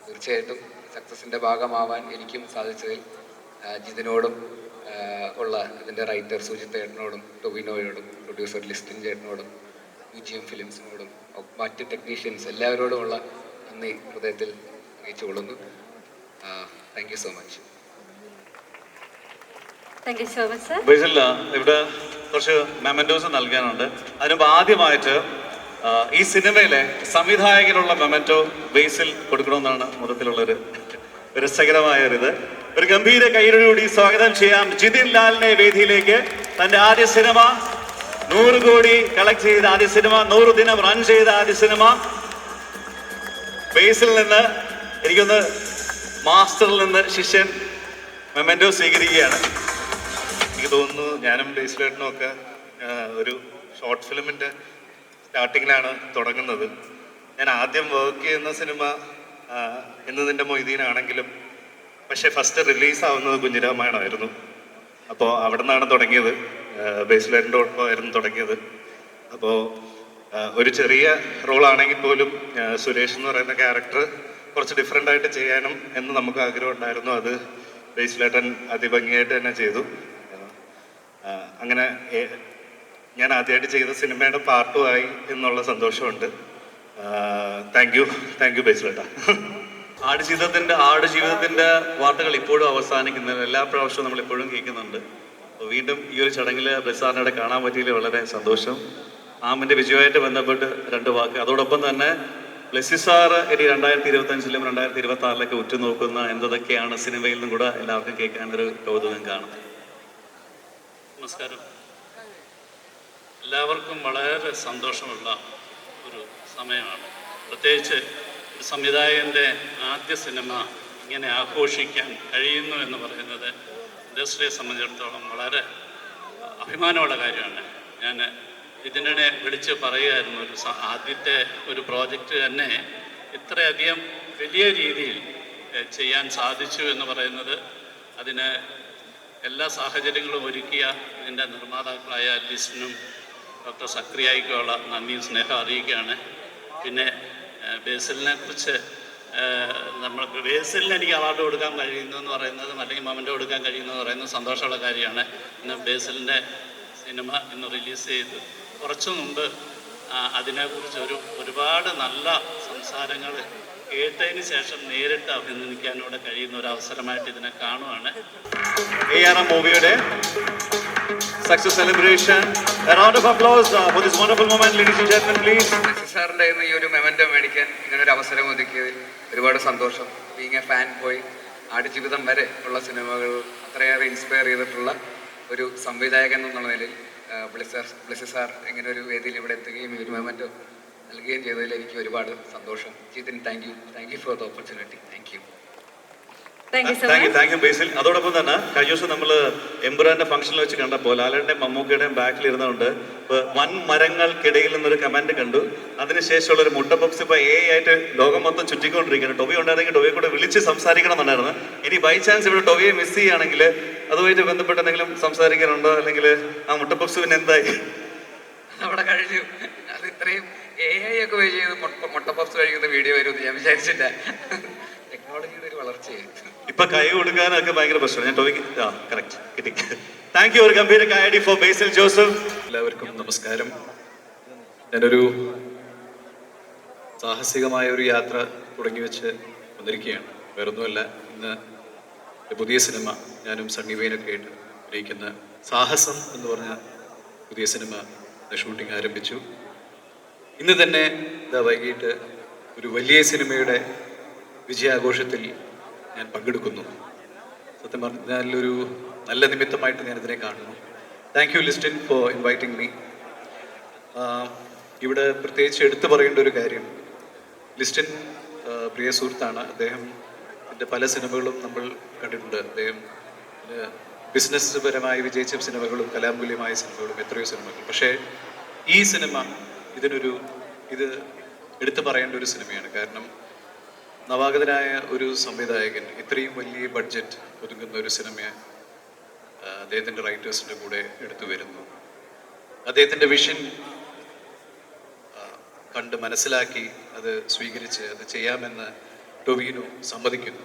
തീർച്ചയായിട്ടും സക്സസിൻ്റെ ഭാഗമാവാൻ എനിക്കും സാധിച്ചതിൽ ജിതിനോടും ഉള്ള ഇതിൻ്റെ റൈറ്റർ സുജിത്ത് ചേട്ടനോടും, ടൊവിനോയോടും, പ്രൊഡ്യൂസർ ലിസ്റ്റിൻ ചേട്ടനോടും, UGM ഫിലിംസിനോടും, മറ്റ് ടെക്നീഷ്യൻസ് എല്ലാവരോടുമുള്ള നന്ദി ഹൃദയത്തിൽ അറിയിച്ചുകൊള്ളുന്നു. Thank you so much. ഇവിടെ കുറച്ച് മെമൻറ്റോസ് നൽകാനുണ്ട്. അതിനുമ്പോൾ ആദ്യമായിട്ട് ഈ സിനിമയിലെ സംവിധായകനുള്ള മെമൻറ്റോ ബേസിൽ കൊടുക്കണമെന്നാണ് മൊത്തത്തിലുള്ളൊരു രസകരമായ ഒരു ഗംഭീര കൈയ്യടിയോടുകൂടി സ്വാഗതം ചെയ്യാം ജിതിൻ ലാലിനെ വേദിയിലേക്ക്. തൻ്റെ ആദ്യ സിനിമ 100 കോടി കളക്ട് ചെയ്ത ആദ്യ സിനിമ, 100 ദിനം റൺ ചെയ്ത ആദ്യ സിനിമ, ബേസിൽ നിന്ന് എനിക്കൊന്ന് മാസ്റ്ററിൽ നിന്ന് ശിഷ്യൻ മെമൻറ്റോ സ്വീകരിക്കുകയാണ്. എനിക്ക് തോന്നുന്നു ഞാനും ബേസിലേട്ടനും ഒക്കെ ഒരു ഷോർട്ട് ഫിലിമിൻ്റെ സ്റ്റാർട്ടിങ്ങിലാണ് തുടങ്ങുന്നത്. ഞാൻ ആദ്യം വർക്ക് ചെയ്യുന്ന സിനിമ എന്നതിൻ്റെ മൊയ്തീനാണെങ്കിലും, പക്ഷേ ഫസ്റ്റ് റിലീസാവുന്നത് കുഞ്ഞിരാമായണമായിരുന്നു. അപ്പോൾ അവിടെ നിന്നാണ് തുടങ്ങിയത്, ബേസിലേറിൻ്റെ ഒപ്പമായിരുന്നു തുടങ്ങിയത്. അപ്പോൾ ഒരു ചെറിയ റോളാണെങ്കിൽ പോലും സുരേഷ് എന്ന് പറയുന്ന ക്യാരക്ടർ കുറച്ച് ഡിഫറെൻ്റ് ആയിട്ട് ചെയ്യാനും എന്ന് നമുക്ക് ആഗ്രഹം ഉണ്ടായിരുന്നു. അത് ബേസിലേട്ടൻ അതിഭംഗിയായിട്ട് തന്നെ ചെയ്തു. അങ്ങനെ ഞാൻ ആദ്യമായിട്ട് ചെയ്ത സിനിമയുടെ പാർട്ടുമായി എന്നുള്ള സന്തോഷമുണ്ട്. Thank you ബേസിലേട്ട. ആടുജീവിതത്തിൻ്റെ വാർത്തകൾ ഇപ്പോഴും അവസാനിക്കുന്നില്ല. എല്ലാ പ്രാവശ്യവും നമ്മളിപ്പോഴും കേൾക്കുന്നുണ്ട്. അപ്പോൾ വീണ്ടും ഈ ഒരു ചടങ്ങിൽ ബ്ലെസ്സാറിനെ കാണാൻ പറ്റിയതിൽ വളരെ സന്തോഷം. ആമിൻ്റെ വിജയമായിട്ട് ബന്ധപ്പെട്ട് 2 വാക്ക്. അതോടൊപ്പം തന്നെ ബ്ലെസ്സി സാറ് ഇനി 2025-ലും 2026-ലൊക്കെ ഉറ്റുനോക്കുന്ന എന്തൊക്കെയാണ് സിനിമയിൽ നിന്നും കൂടെ എല്ലാവർക്കും കേൾക്കാനൊരു കൗതുകം കാണും. നമസ്കാരം. എല്ലാവർക്കും വളരെ സന്തോഷമുള്ള ഒരു സമയമാണ്. പ്രത്യേകിച്ച് ഒരു സംവിധായകൻ്റെ ആദ്യ സിനിമ ഇങ്ങനെ ആഘോഷിക്കാൻ കഴിയുന്നു എന്ന് പറയുന്നത് ഇൻഡസ്ട്രിയെ സംബന്ധിച്ചിടത്തോളം വളരെ അഭിമാനമുള്ള കാര്യമാണ്. ഞാൻ ഇതിനിടെ വിളിച്ച് പറയുമായിരുന്നു, ആദ്യത്തെ ഒരു പ്രോജക്റ്റ് തന്നെ ഇത്രയധികം വലിയ രീതിയിൽ ചെയ്യാൻ സാധിച്ചു എന്ന് പറയുന്നത് അതിന് എല്ലാ സാഹചര്യങ്ങളും ഒരുക്കിയ ഇതിൻ്റെ നിർമ്മാതാക്കളായ ലിസ്റ്റിനും ഡോക്ടർ സക്രിയയ്ക്കുള്ള നന്ദിയും സ്നേഹം അറിയിക്കുകയാണ്. പിന്നെ ബേസിലിനെ കുറിച്ച് നമ്മൾ ബേസിലിന് എനിക്ക് അവാർഡ് കൊടുക്കാൻ കഴിയുന്നു എന്ന് പറയുന്നതും അല്ലെങ്കിൽ മൊമെൻ്റ് കൊടുക്കാൻ കഴിയുന്നു എന്ന് പറയുന്നത് സന്തോഷമുള്ള കാര്യമാണ്. ഇന്ന് ബേസിലിൻ്റെ സിനിമ ഇന്ന് റിലീസ് ചെയ്തു. കുറച്ചു മുമ്പ് അതിനെക്കുറിച്ച് ഒരുപാട് നല്ല സംസാരങ്ങൾ കേട്ടതിന് ശേഷം നേരിട്ട് അഭിനന്ദിക്കാനൂടെ കഴിയുന്ന ഒരു അവസരമായിട്ട് ഇതിനെ കാണുവാണ്. ARM മൂവിയുടെ success celebration. A round of applause for this wonderful moment, ladies and gentlemen, please. സാറിൻ്റെ ഈ ഒരു മെമൻറ്റോ മേടിക്കാൻ ഇങ്ങനൊരു അവസരം ഒതുക്കിയതിൽ ഒരുപാട് സന്തോഷം. Being A fan boy, Aadujeevitham വരെ ഉള്ള സിനിമകൾ അത്രയേറെ ഇൻസ്പയർ ചെയ്തിട്ടുള്ള ഒരു സംവിധായകൻ എന്നുള്ള നിലയിൽ ബ്ലെസ്സി സാർ ഇങ്ങനെ ഒരു വേദിയിൽ ഇവിടെ എത്തുകയും ഈ ഒരു മെമൻറ്റോ നൽകുകയും ചെയ്തതിൽ എനിക്ക് ഒരുപാട് സന്തോഷം. Jithin, thank you for the opportunity. Thank you Basil. അതോടൊപ്പം തന്നെ കഴിഞ്ഞ ദിവസം നമ്മൾ എംബുരാന്റെ ഫംഗ്ഷനിൽ വെച്ച് കണ്ടപ്പോൾ ലാലേട്ടൻ്റെയും മമ്മൂക്കയുടെയും ബാക്കിൽ ഇരുന്നുകൊണ്ട് വൻ മരങ്ങൾക്കിടയിൽ നിന്നൊരു കമന്റ് കണ്ടു. അതിനുശേഷമുള്ള ഒരു മുട്ട ബോക്സ് ഇപ്പോൾ ആയിട്ട് ലോകം മൊത്തം ചുറ്റിക്കൊണ്ടിരിക്കുകയാണ്. ടൊവി ഉണ്ടായിരുന്നെങ്കിൽ ടൊവിയെ കൂടെ വിളിച്ച് സംസാരിക്കണം എന്നുണ്ടായിരുന്നു. ഇനി ബൈ ചാൻസ് ഇവിടെ ടൊവിയെ മിസ് ചെയ്യുകയാണെങ്കിൽ അതുമായിട്ട് ബന്ധപ്പെട്ട് എന്തെങ്കിലും സംസാരിക്കാനുണ്ടോ, അല്ലെങ്കിൽ ആ മുട്ട ബോക്സ് പിന്നെ എന്തായി? അവിടെ കഴിഞ്ഞു. അത് ഇത്രയും AI ഒക്കെ വെച്ച് ചെയ്ത് മുട്ട പപ്സ് കഴിക്കുന്ന വീഡിയോ വരുമെന്ന് ഞാൻ വിചാരിച്ചില്ല. ടെക്നോളജിയുടെ ഒരു വളർച്ചയായി ഇപ്പൊ കൈ കൊടുക്കാനൊക്കെ ഭയങ്കര പ്രശ്നമാണ്. ഞാൻ ടോവിക്ക് കറക്റ്റ് കിട്ടി. Thank you. ഒരു ഗംഭീര കൈയടി ഫോർ ബേസിൽ ജോസഫ്. എല്ലാവർക്കും നമസ്കാരം. ഞാനൊരു സാഹസികമായ ഒരു യാത്ര തുടങ്ങി വെച്ച് വന്നിരിക്കുകയാണ്. വേറൊന്നുമല്ല, ഇന്ന് പുതിയ സിനിമ ഞാനും സണ്ണി വെയിനൊക്കെ ആയിട്ട് അഭിനയിക്കുന്ന സാഹസം എന്ന് പറഞ്ഞ പുതിയ സിനിമ ഷൂട്ടിംഗ് ആരംഭിച്ചു. ഇന്ന് തന്നെ വൈകിട്ട് ഒരു വലിയ സിനിമയുടെ വിജയാഘോഷത്തിൽ ഞാൻ പങ്കെടുക്കുന്നു. സത്യം പറഞ്ഞാൽ ഒരു നല്ല നിമിത്തമായിട്ട് ഞാനിതിനെ കാണുന്നു. Thank you Listin four inviting me. ഇവിടെ പ്രത്യേകിച്ച് എടുത്തു പറയേണ്ട ഒരു കാര്യം, ലിസ്റ്റിൻ പ്രിയ സുഹൃത്താണ്. അദ്ദേഹത്തിൻ്റെ പല സിനിമകളും നമ്മൾ കണ്ടിട്ടുണ്ട്. അദ്ദേഹം ബിസിനസ് പരമായി വിജയിച്ച സിനിമകളും കലാമൂല്യമായ സിനിമകളും എത്രയോ സിനിമകൾ. പക്ഷേ ഈ സിനിമ ഇത് എടുത്തു പറയേണ്ട ഒരു സിനിമയാണ്. കാരണം നവാഗതനായ ഒരു സംവിധായകൻ ഇത്രയും വലിയ ബഡ്ജറ്റ് ഒതുങ്ങുന്ന ഒരു സിനിമയെ അദ്ദേഹത്തിൻ്റെ റൈറ്റേഴ്സിൻ്റെ കൂടെ എടുത്തു വരുന്നു. അദ്ദേഹത്തിൻ്റെ വിഷൻ കണ്ട് മനസ്സിലാക്കി അത് സ്വീകരിച്ച് അത് ചെയ്യാമെന്ന് ടൊവിനോ സമ്മതിക്കുന്നു.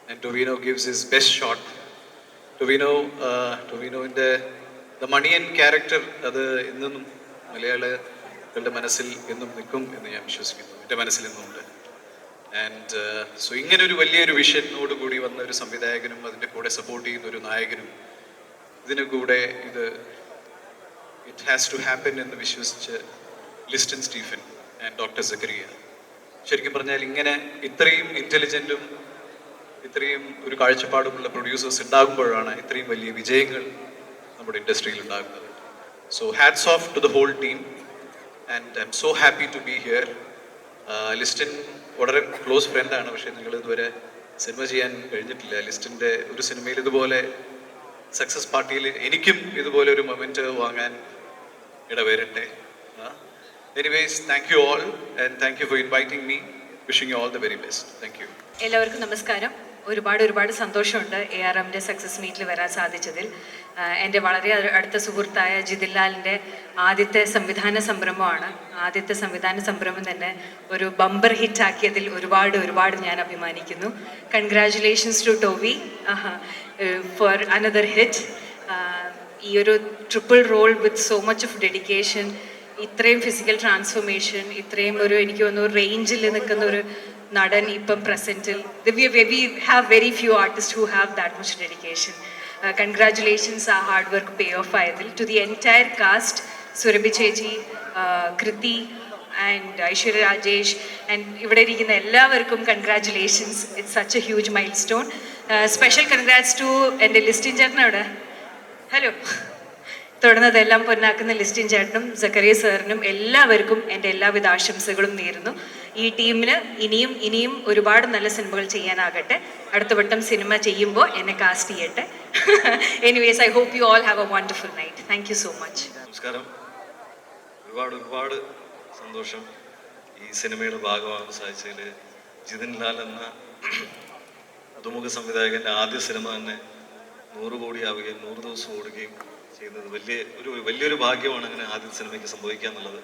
And Tovino gives his best shot. ടൊവിനോവിൻ്റെ ദ മണിയൻ ക്യാരക്ടർ അത് എന്നും മലയാളികളുടെ മനസ്സിൽ എന്നും നിൽക്കും എന്ന് ഞാൻ വിശ്വസിക്കുന്നു. എൻ്റെ മനസ്സിൽ എന്നുമുണ്ട്. ആൻഡ് സോ ഇങ്ങനൊരു വലിയൊരു വിഷനോട് കൂടി വന്ന ഒരു സംവിധായകനും അതിൻ്റെ കൂടെ സപ്പോർട്ട് ചെയ്യുന്ന ഒരു നായകനും ഇതിന് കൂടെ ഇറ്റ് ഹാസ് ടു ഹാപ്പൻ എന്ന് വിശ്വസിച്ച് ലിസ്റ്റിൻ സ്റ്റീഫൻ ആൻഡ് ഡോക്ടർ സക്കറിയ. ശരിക്കും പറഞ്ഞാൽ ഇങ്ങനെ ഇത്രയും ഇൻ്റലിജൻറ്റും ഇത്രയും ഒരു കാഴ്ചപ്പാടുമുള്ള പ്രൊഡ്യൂസേഴ്സ് ഉണ്ടാകുമ്പോഴാണ് ഇത്രയും വലിയ വിജയങ്ങൾ നമ്മുടെ ഇൻഡസ്ട്രിയിൽ ഉണ്ടാകുന്നത്. So hats off to the whole team and I am so happy to be here. Listin വളരെ ക്ലോസ് ഫ്രണ്ടാണ്, പക്ഷേ നിങ്ങൾ ഇതുവരെ സിനിമ ചെയ്യാൻ കഴിഞ്ഞിട്ടില്ല. ലിസ്റ്റിൻ്റെ ഒരു സിനിമയിൽ ഇതുപോലെ സക്സസ് പാർട്ടിയിൽ എനിക്കും ഇതുപോലെ ഒരു മൊമെൻറ്റ് വാങ്ങാൻ ഇടവരട്ടെ. Anyways, thank you all and thank you for inviting me. Wishing you all the very best. Thank you. എല്ലാവർക്കും നമസ്കാരം. ഒരുപാട് സന്തോഷമുണ്ട് ARMൻ്റെ സക്സസ് മീറ്റിൽ വരാൻ സാധിച്ചതിൽ. എൻ്റെ വളരെ അടുത്ത സുഹൃത്തായ ജിതിൻ ലാലിൻ്റെ ആദ്യത്തെ സംവിധാന സംരംഭമാണ്. ആദ്യത്തെ സംവിധാന സംരംഭം തന്നെ ഒരു ബമ്പർ ഹിറ്റാക്കിയതിൽ ഒരുപാട് ഞാൻ അഭിമാനിക്കുന്നു. Congratulations to Tovi for another hit. ഈ ഒരു triple role with so much of dedication, ഇത്രയും ഫിസിക്കൽ ട്രാൻസ്ഫോർമേഷൻ, ഇത്രയും എനിക്ക് തോന്നുന്നു റേഞ്ചിൽ നിൽക്കുന്ന ഒരു നടൻ ഇപ്പം പ്രസൻറ്റിൽ we have very few artist who have that much dedication. Congratulations ആ ഹാർഡ് വർക്ക് പേ ഓഫ് ആയതിൽ. To the entire cast, Surabhi ചേച്ചി, കൃതി ആൻഡ് ഐശ്വര്യ രാജേഷ് ആൻഡ് ഇവിടെ ഇരിക്കുന്ന എല്ലാവർക്കും congratulations. It's such a huge milestone. Special congrats to എൻ്റെ ലിസ്റ്റിൻ ചേട്ടൻ അവിടെ. Hello. തുടർന്നതെല്ലാം പൊന്നാക്കുന്ന Listin ചേട്ടനും സക്കറിയ സാറിനും എല്ലാവർക്കും എൻ്റെ എല്ലാവിധ ആശംസകളും നേരുന്നു. ഈ ടീമിന് ഇനിയും ഒരുപാട് നല്ല സിനിമകൾ ചെയ്യാനാകട്ടെ. അടുത്ത വട്ടം സിനിമ ചെയ്യുമ്പോൾ എന്നെ കാസ്റ്റ് ചെയ്യട്ടെ. Anyways, I hope you all have a wonderful night. Thank you so much. നമസ്കാരം. ഒരുപാട് സന്തോഷം ഈ സിനിമയുടെ ഭാഗമാകാൻ സാധിച്ചതിൽ. ജിതിൻ ലാൽ എന്ന പുതുമുഖ സംവിധായകൻ്റെ ആദ്യ സിനിമ തന്നെ 100 കോടിയാവുകയും 100 ദിവസം ഓടുകയും ചെയ്യുന്നത് വലിയൊരു ഭാഗ്യമാണ് അങ്ങനെ ആദ്യ സിനിമയ്ക്ക് സംഭവിക്കുക എന്നുള്ളത്.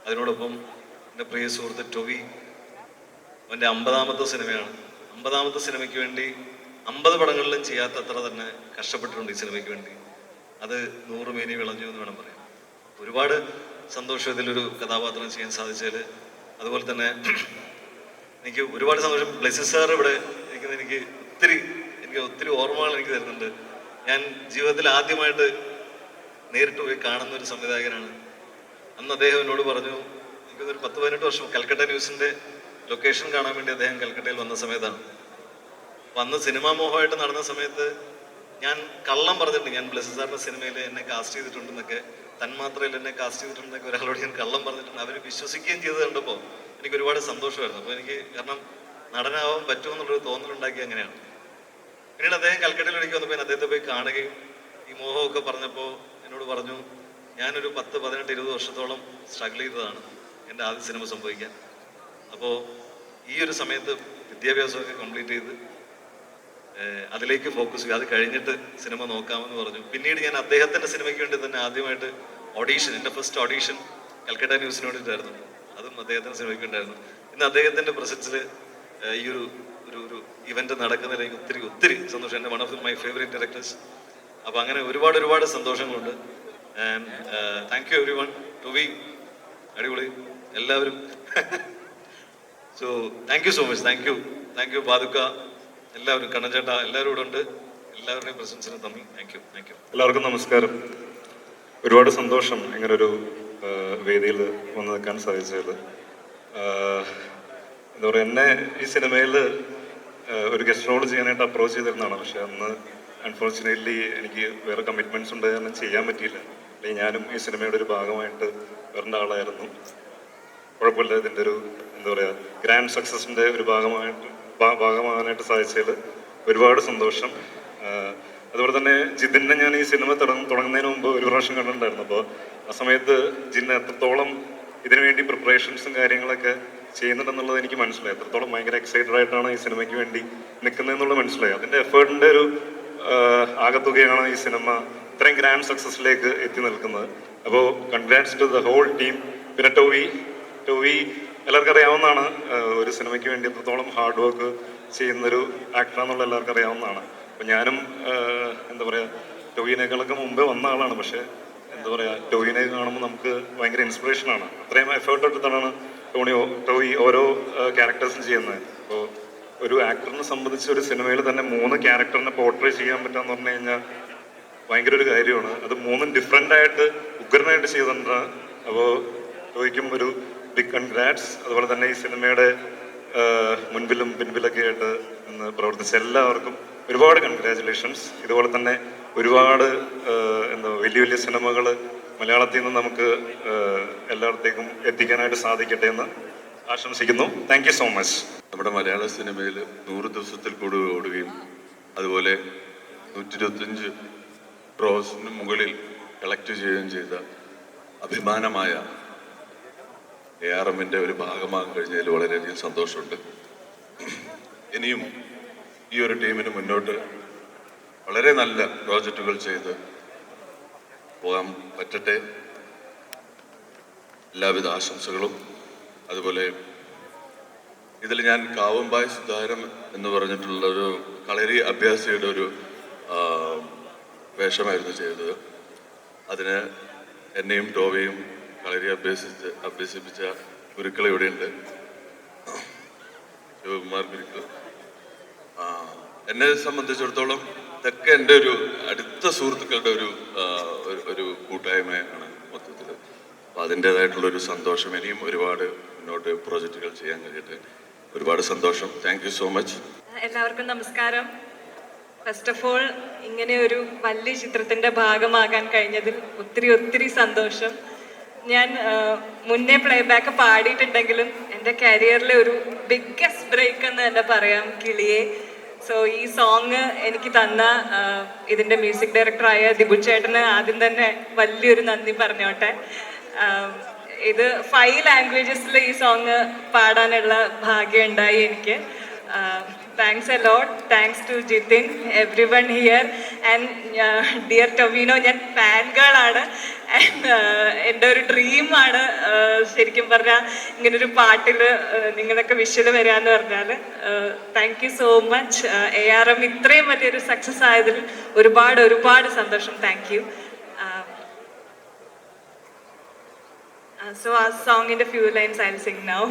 അതിനോടൊപ്പം എൻ്റെ പ്രിയ സുഹൃത്ത് ടൊവി, അവൻ്റെ 50ാമത്തെ സിനിമയാണ്. 50ാമത്തെ സിനിമയ്ക്ക് വേണ്ടി 50 പടങ്ങളിലും ചെയ്യാത്തത്ര തന്നെ കഷ്ടപ്പെട്ടിട്ടുണ്ട് ഈ സിനിമയ്ക്ക് വേണ്ടി. അത് 100 മേനി വിളഞ്ഞു എന്ന് വേണം പറയാം. ഒരുപാട് സന്തോഷം ഇതിലൊരു കഥാപാത്രം ചെയ്യാൻ സാധിച്ചതിൽ. അതുപോലെ തന്നെ എനിക്ക് ഒരുപാട് സന്തോഷം ബ്ലെസ്സി സാർ ഇവിടെ ഇരിക്കുന്നത്. എനിക്ക് ഒത്തിരി ഓർമ്മകൾ എനിക്ക് തരുന്നുണ്ട്. ഞാൻ ജീവിതത്തിൽ ആദ്യമായിട്ട് നേരിട്ട് പോയി കാണുന്ന ഒരു സംവിധായകനാണ്. അന്ന് അദ്ദേഹം എന്നോട് പറഞ്ഞു, എനിക്കൊരു 10-18 വർഷം കൽക്കട്ട ന്യൂസിൻ്റെ ലൊക്കേഷൻ കാണാൻ വേണ്ടി അദ്ദേഹം കൽക്കട്ടയിൽ വന്ന സമയത്താണ്. അപ്പം അന്ന് സിനിമാ മോഹമായിട്ട് നടന്ന സമയത്ത് ഞാൻ കള്ളം പറഞ്ഞിട്ടുണ്ട്. ഞാൻ ബ്ലെസ്സി സാറിൻ്റെ സിനിമയിൽ എന്നെ കാസ്റ്റ് ചെയ്തിട്ടുണ്ടെന്നൊക്കെ, തന്മാത്രയിൽ എന്നെ കാസ്റ്റ് ചെയ്തിട്ടുണ്ടെന്നൊക്കെ ഒരാളോട് ഞാൻ കള്ളം പറഞ്ഞിട്ടുണ്ട്. അവർ വിശ്വസിക്കുകയും ചെയ്ത് കണ്ടപ്പോൾ എനിക്ക് ഒരുപാട് സന്തോഷമായിരുന്നു. അപ്പോൾ എനിക്ക് കാരണം നടനാവാൻ പറ്റുമെന്നുള്ളൊരു തോന്നലുണ്ടാക്കി അങ്ങനെയാണ്. പിന്നീട് അദ്ദേഹം കൽക്കട്ടയിലേക്ക് വന്നപ്പോൾ ഞാൻ അദ്ദേഹത്തെ പോയി കാണുകയും ഈ മോഹമൊക്കെ പറഞ്ഞപ്പോൾ എന്നോട് പറഞ്ഞു, ഞാനൊരു 10, 18, 20 വർഷത്തോളം സ്ട്രഗിൾ ചെയ്തതാണ് എൻ്റെ ആദ്യ സിനിമ സംഭവിക്കാൻ. അപ്പോൾ ഈ ഒരു സമയത്ത് വിദ്യാഭ്യാസമൊക്കെ കംപ്ലീറ്റ് ചെയ്ത് അതിലേക്ക് ഫോക്കസ് ചെയ്യും, അത് കഴിഞ്ഞിട്ട് സിനിമ നോക്കാമെന്ന് പറഞ്ഞു. പിന്നീട് ഞാൻ അദ്ദേഹത്തിൻ്റെ സിനിമയ്ക്ക് വേണ്ടി തന്നെ ആദ്യമായിട്ട് ഓഡീഷൻ, എൻ്റെ ഫസ്റ്റ് ഓഡീഷൻ കൽക്കട്ട ന്യൂസിന് വേണ്ടിയിട്ടായിരുന്നു. അതും അദ്ദേഹത്തിൻ്റെ സിനിമയ്ക്ക് ഉണ്ടായിരുന്നു. ഇന്ന് അദ്ദേഹത്തിൻ്റെ പ്രസൻസിൽ ഈ ഒരു ഇവന്റ് നടക്കുന്നതിൽ എനിക്ക് ഒത്തിരി സന്തോഷം. എൻ്റെ one of my favourite directors. അപ്പോൾ അങ്ങനെ ഒരുപാട് സന്തോഷങ്ങളുണ്ട്. And thank you everyone. Tovi അടിപൊളി, എല്ലാവരും. So thank you so much. Thank you ബാദുക്ക, എല്ലാവരും, കണ്ണൻ ചേട്ടാ, എല്ലാവരും ഇവിടെ ഉണ്ട്. എല്ലാവരുടെയും പ്രസൻസിന് നന്ദി. Thank you. എല്ലാവർക്കും നമസ്കാരം. ഒരുപാട് സന്തോഷം ഇങ്ങനൊരു വേദിയിൽ വന്ന് നിൽക്കാൻ സാധിച്ചത്. എന്താ പറയുക, എന്നെ ഈ സിനിമയിൽ ഒരു ഗസ്റ്റ് റോൾ ചെയ്യാനായിട്ട് അപ്രോച്ച് ചെയ്തിരുന്നതാണ്. പക്ഷെ അന്ന് അൺഫോർച്ചുനേറ്റ്ലി എനിക്ക് വേറെ കമ്മിറ്റ്മെൻറ്റ്സ് ഉണ്ട്, കാരണം ചെയ്യാൻ പറ്റിയില്ല. അല്ലെങ്കിൽ ഞാനും ഈ സിനിമയുടെ ഒരു ഭാഗമായിട്ട് വരേണ്ട ആളായിരുന്നു. കുഴപ്പമില്ല, ഇതിൻ്റെ ഒരു എന്താ പറയുക ഗ്രാൻഡ് സക്സസിൻ്റെ ഒരു ഭാഗമാകാനായിട്ട് സാധിച്ചതിൽ ഒരുപാട് സന്തോഷം. അതുപോലെ തന്നെ ജിതിനെ ഞാൻ ഈ സിനിമ തുടങ്ങുന്നതിന് മുമ്പ് ഒരു പ്രാവശ്യം കണ്ടിട്ടുണ്ടായിരുന്നു. അപ്പോൾ ആ സമയത്ത് ജിന്നെ എത്രത്തോളം ഇതിനുവേണ്ടി പ്രിപ്പറേഷൻസും കാര്യങ്ങളൊക്കെ ചെയ്യുന്നുണ്ടെന്നുള്ളത് എനിക്ക് മനസ്സിലായി. എത്രത്തോളം ഭയങ്കര എക്സൈറ്റഡ് ആയിട്ടാണ് ഈ സിനിമയ്ക്ക് വേണ്ടി നിൽക്കുന്നതെന്നുള്ളത് മനസ്സിലായി. അതിൻ്റെ എഫേർട്ടിൻ്റെ ഒരു ആകത്തുകയാണ് ഈ സിനിമ ഇത്രയും ഗ്രാൻഡ് സക്സസിലേക്ക് എത്തി നിൽക്കുന്നത്. അപ്പോൾ congrats to the whole team. പിന്നെ ടോവി എല്ലാവർക്കും അറിയാവുന്നതാണ്, ഒരു സിനിമയ്ക്ക് വേണ്ടി എത്രത്തോളം ഹാർഡ് വർക്ക് ചെയ്യുന്നൊരു ആക്ടറാണെന്നുള്ള എല്ലാവർക്കും അറിയാവുന്നതാണ്. അപ്പോൾ ഞാനും എന്താ പറയുക ടോവിനേക്കാളൊക്കെ മുമ്പേ വന്ന ആളാണ്. പക്ഷേ എന്താ പറയുക, ടോവിനെ കാണുമ്പോൾ നമുക്ക് ഭയങ്കര ഇൻസ്പിറേഷനാണ്. അത്രയും എഫേർട്ട് എടുത്താണ് ടോവി ഓരോ ക്യാരക്ടേഴ്സും ചെയ്യുന്നത്. അപ്പോൾ ഒരു ആക്ടറിനെ സംബന്ധിച്ച് ഒരു സിനിമയിൽ തന്നെ 3 ക്യാരക്ടറിനെ പോർട്രേ ചെയ്യാൻ പറ്റുകയെന്ന് പറഞ്ഞു കഴിഞ്ഞാൽ ഭയങ്കര ഒരു കാര്യമാണ്. അത് 3 ഡിഫറെൻ്റ് ആയിട്ട് ഉഗ്രനായിട്ട് ചെയ്തിട്ടുണ്ട്. അപ്പോൾ ടോവിക്കും ഒരു ബിഗ് കൺഗ്രാറ്റ്സ്. അതുപോലെ തന്നെ ഈ സിനിമയുടെ മുൻപിലും പിൻപിലൊക്കെ ആയിട്ട് നിന്ന് പ്രവർത്തിച്ച എല്ലാവർക്കും ഒരുപാട് കൺഗ്രാജുലേഷൻസ്. ഇതുപോലെ തന്നെ ഒരുപാട് വലിയ സിനിമകൾ മലയാളത്തിൽ നിന്ന് നമുക്ക് എല്ലായിടത്തേക്കും എത്തിക്കാനായിട്ട് സാധിക്കട്ടെ എന്ന് ആശംസിക്കുന്നു. Thank you so much. നമ്മുടെ മലയാള സിനിമയിൽ 100 ദിവസത്തിൽ കൂടുതൽ ഓടുകയും അതുപോലെ 125 ക്രോസിന് മുകളിൽ കളക്ട് ചെയ്യുകയും ചെയ്ത അഭിമാനമായ ARMൻ്റെ ഒരു ഭാഗമാകാൻ കഴിഞ്ഞതിൽ വളരെയധികം സന്തോഷമുണ്ട്. ഇനിയും ഈ ഒരു ടീമിന് മുന്നോട്ട് വളരെ നല്ല പ്രോജക്റ്റുകൾ ചെയ്ത് പോകാൻ പറ്റട്ടെ. എല്ലാവിധ ആശംസകളും. അതുപോലെ ഇതിൽ ഞാൻ കാവമ്പായ സുധാരം എന്ന് പറഞ്ഞിട്ടുള്ളൊരു കളരി അഭ്യാസിയുടെ ഒരു വേഷമായിരുന്നു ചെയ്തത്. അതിന് എന്നെയും ടോവയും കളരി അഭ്യസിപ്പിച്ച ഗുരുക്കൾ ഇവിടെയുണ്ട്, ശിവകുമാർ ഗുരുക്കൾ. എന്നെ സംബന്ധിച്ചിടത്തോളം ഇതൊക്കെ എൻ്റെ ഒരു അടുത്ത സുഹൃത്തുക്കളുടെ ഒരു കൂട്ടായ്മയാണ് മൊത്തത്തിൽ. അപ്പോൾ അതിൻ്റേതായിട്ടുള്ളൊരു സന്തോഷം. ഇനിയും ഒരുപാട് മുന്നോട്ട് പ്രോജക്റ്റുകൾ ചെയ്യാൻ കഴിയട്ടെ. ഒരുപാട് സന്തോഷം. Thank you so much. എല്ലാവർക്കും നമസ്കാരം. ഫസ്റ്റ് ഓഫ് ഓൾ, ഇങ്ങനെ ഒരു വലിയ ചിത്രത്തിൻ്റെ ഭാഗമാകാൻ കഴിഞ്ഞതിൽ ഒത്തിരി സന്തോഷം. ഞാൻ മുന്നേ പ്ലേബാക്ക് പാടിയിട്ടുണ്ടെങ്കിലും എൻ്റെ കരിയറിലെ ഒരു ബിഗ്ഗസ്റ്റ് ബ്രേക്ക് എന്ന് തന്നെ പറയാം കിളിയെ. സോ ഈ സോങ് എനിക്ക് തന്ന ഇതിൻ്റെ മ്യൂസിക് ഡയറക്ടറായ ദിബു ചേട്ടന് ആദ്യം തന്നെ വലിയൊരു നന്ദി പറഞ്ഞോട്ടെ. ഇത് 5 ലാംഗ്വേജസിൽ ഈ സോങ് പാടാനുള്ള ഭാഗ്യം ഉണ്ടായി എനിക്ക്. Thanks a lot. Thanks to Jithin, everyone here, and dear Tovino. ഞാൻ ഫാൻ ഗേളാണ്. എൻ്റെ ഒരു ഡ്രീമാണ് ശരിക്കും പറഞ്ഞാൽ ഇങ്ങനൊരു പാട്ടിൽ നിങ്ങളൊക്കെ വിഷ്വൽ വരിക എന്ന് പറഞ്ഞാൽ. Thank you so much. ARM ഇത്രയും വലിയൊരു സക്സസ് ആയതിൽ ഒരുപാട് സന്തോഷം. Thank you. So our song in a few lines I'll sing now.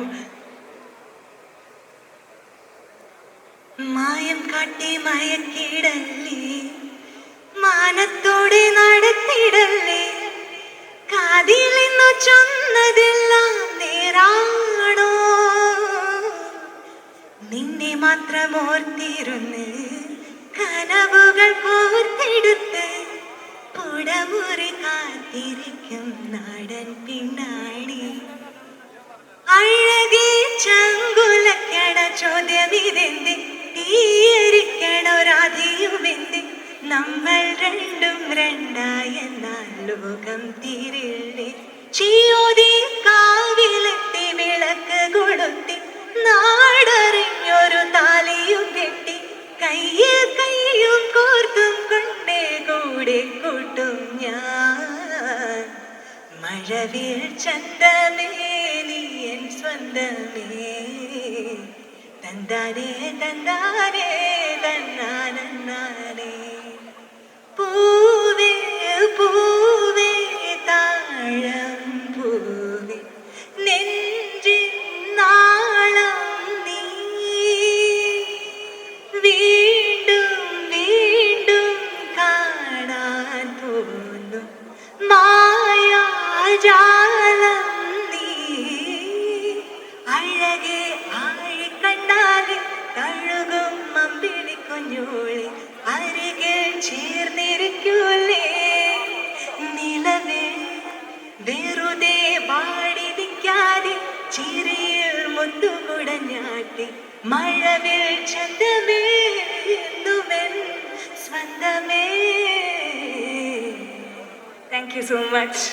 മായം കാട്ടി മയക്കിടല്ലേ, മാനത്തോടെ നടത്തിടല്ലേ, കാതിൽ നിന്നു ചൊന്നതെല്ലാം നേരാണോ, നിന്നെ മാത്രം ഓർത്തിരുന്ന് കനവുകൾ കോർത്തെടുത്ത് പുടമുറി കാത്തിരിക്കും നാടൻ പിന്നാടി. അഴകി ചങ്കുലക്കണ ചോദ്യം ഇതെന്ത്, തീയരിക്കണ ഒരാധിയുമെന്ത്, നമ്മൾ രണ്ടും രണ്ടായെന്നാൽ ലോകം തീരില്ലേ. ചിയോതി കാവിലെത്തി വിളക്ക് കൊളുത്തി നാടറിഞ്ഞൊരു താലിയും കെട്ടി, കയ്യും കോർത്തും കൊണ്ടേ കൂടെ കൂട്ടും ഞാൻ. മഴവിൽ ചന്തമേ നീ എൻ സ്വന്തമേ, തന്താനേ തന്നാനേ. പൂവേ പൂവേ താഴം പൂവേ, നെഞ്ചിൻ നാളം നീ, വീണ്ടും കാണാൻ തോന്നും മായാജാലം നീ. അഴകെ ആഴിക്കണ്ടാല് കഴുകും അമ്പിളി കുഞ്ഞോളി, അരികിൽ ചേർന്നിരിക്കൂലേ. നിലവേ വെറുതെ പാടി നിൽക്കാതെ ചിരിയിൽ മുത്തുകുടഞ്ഞാട്ടി, മഴവിൽ ചന്തമേ എന്നുമെൻ സ്വന്തമേ. Thank you so much.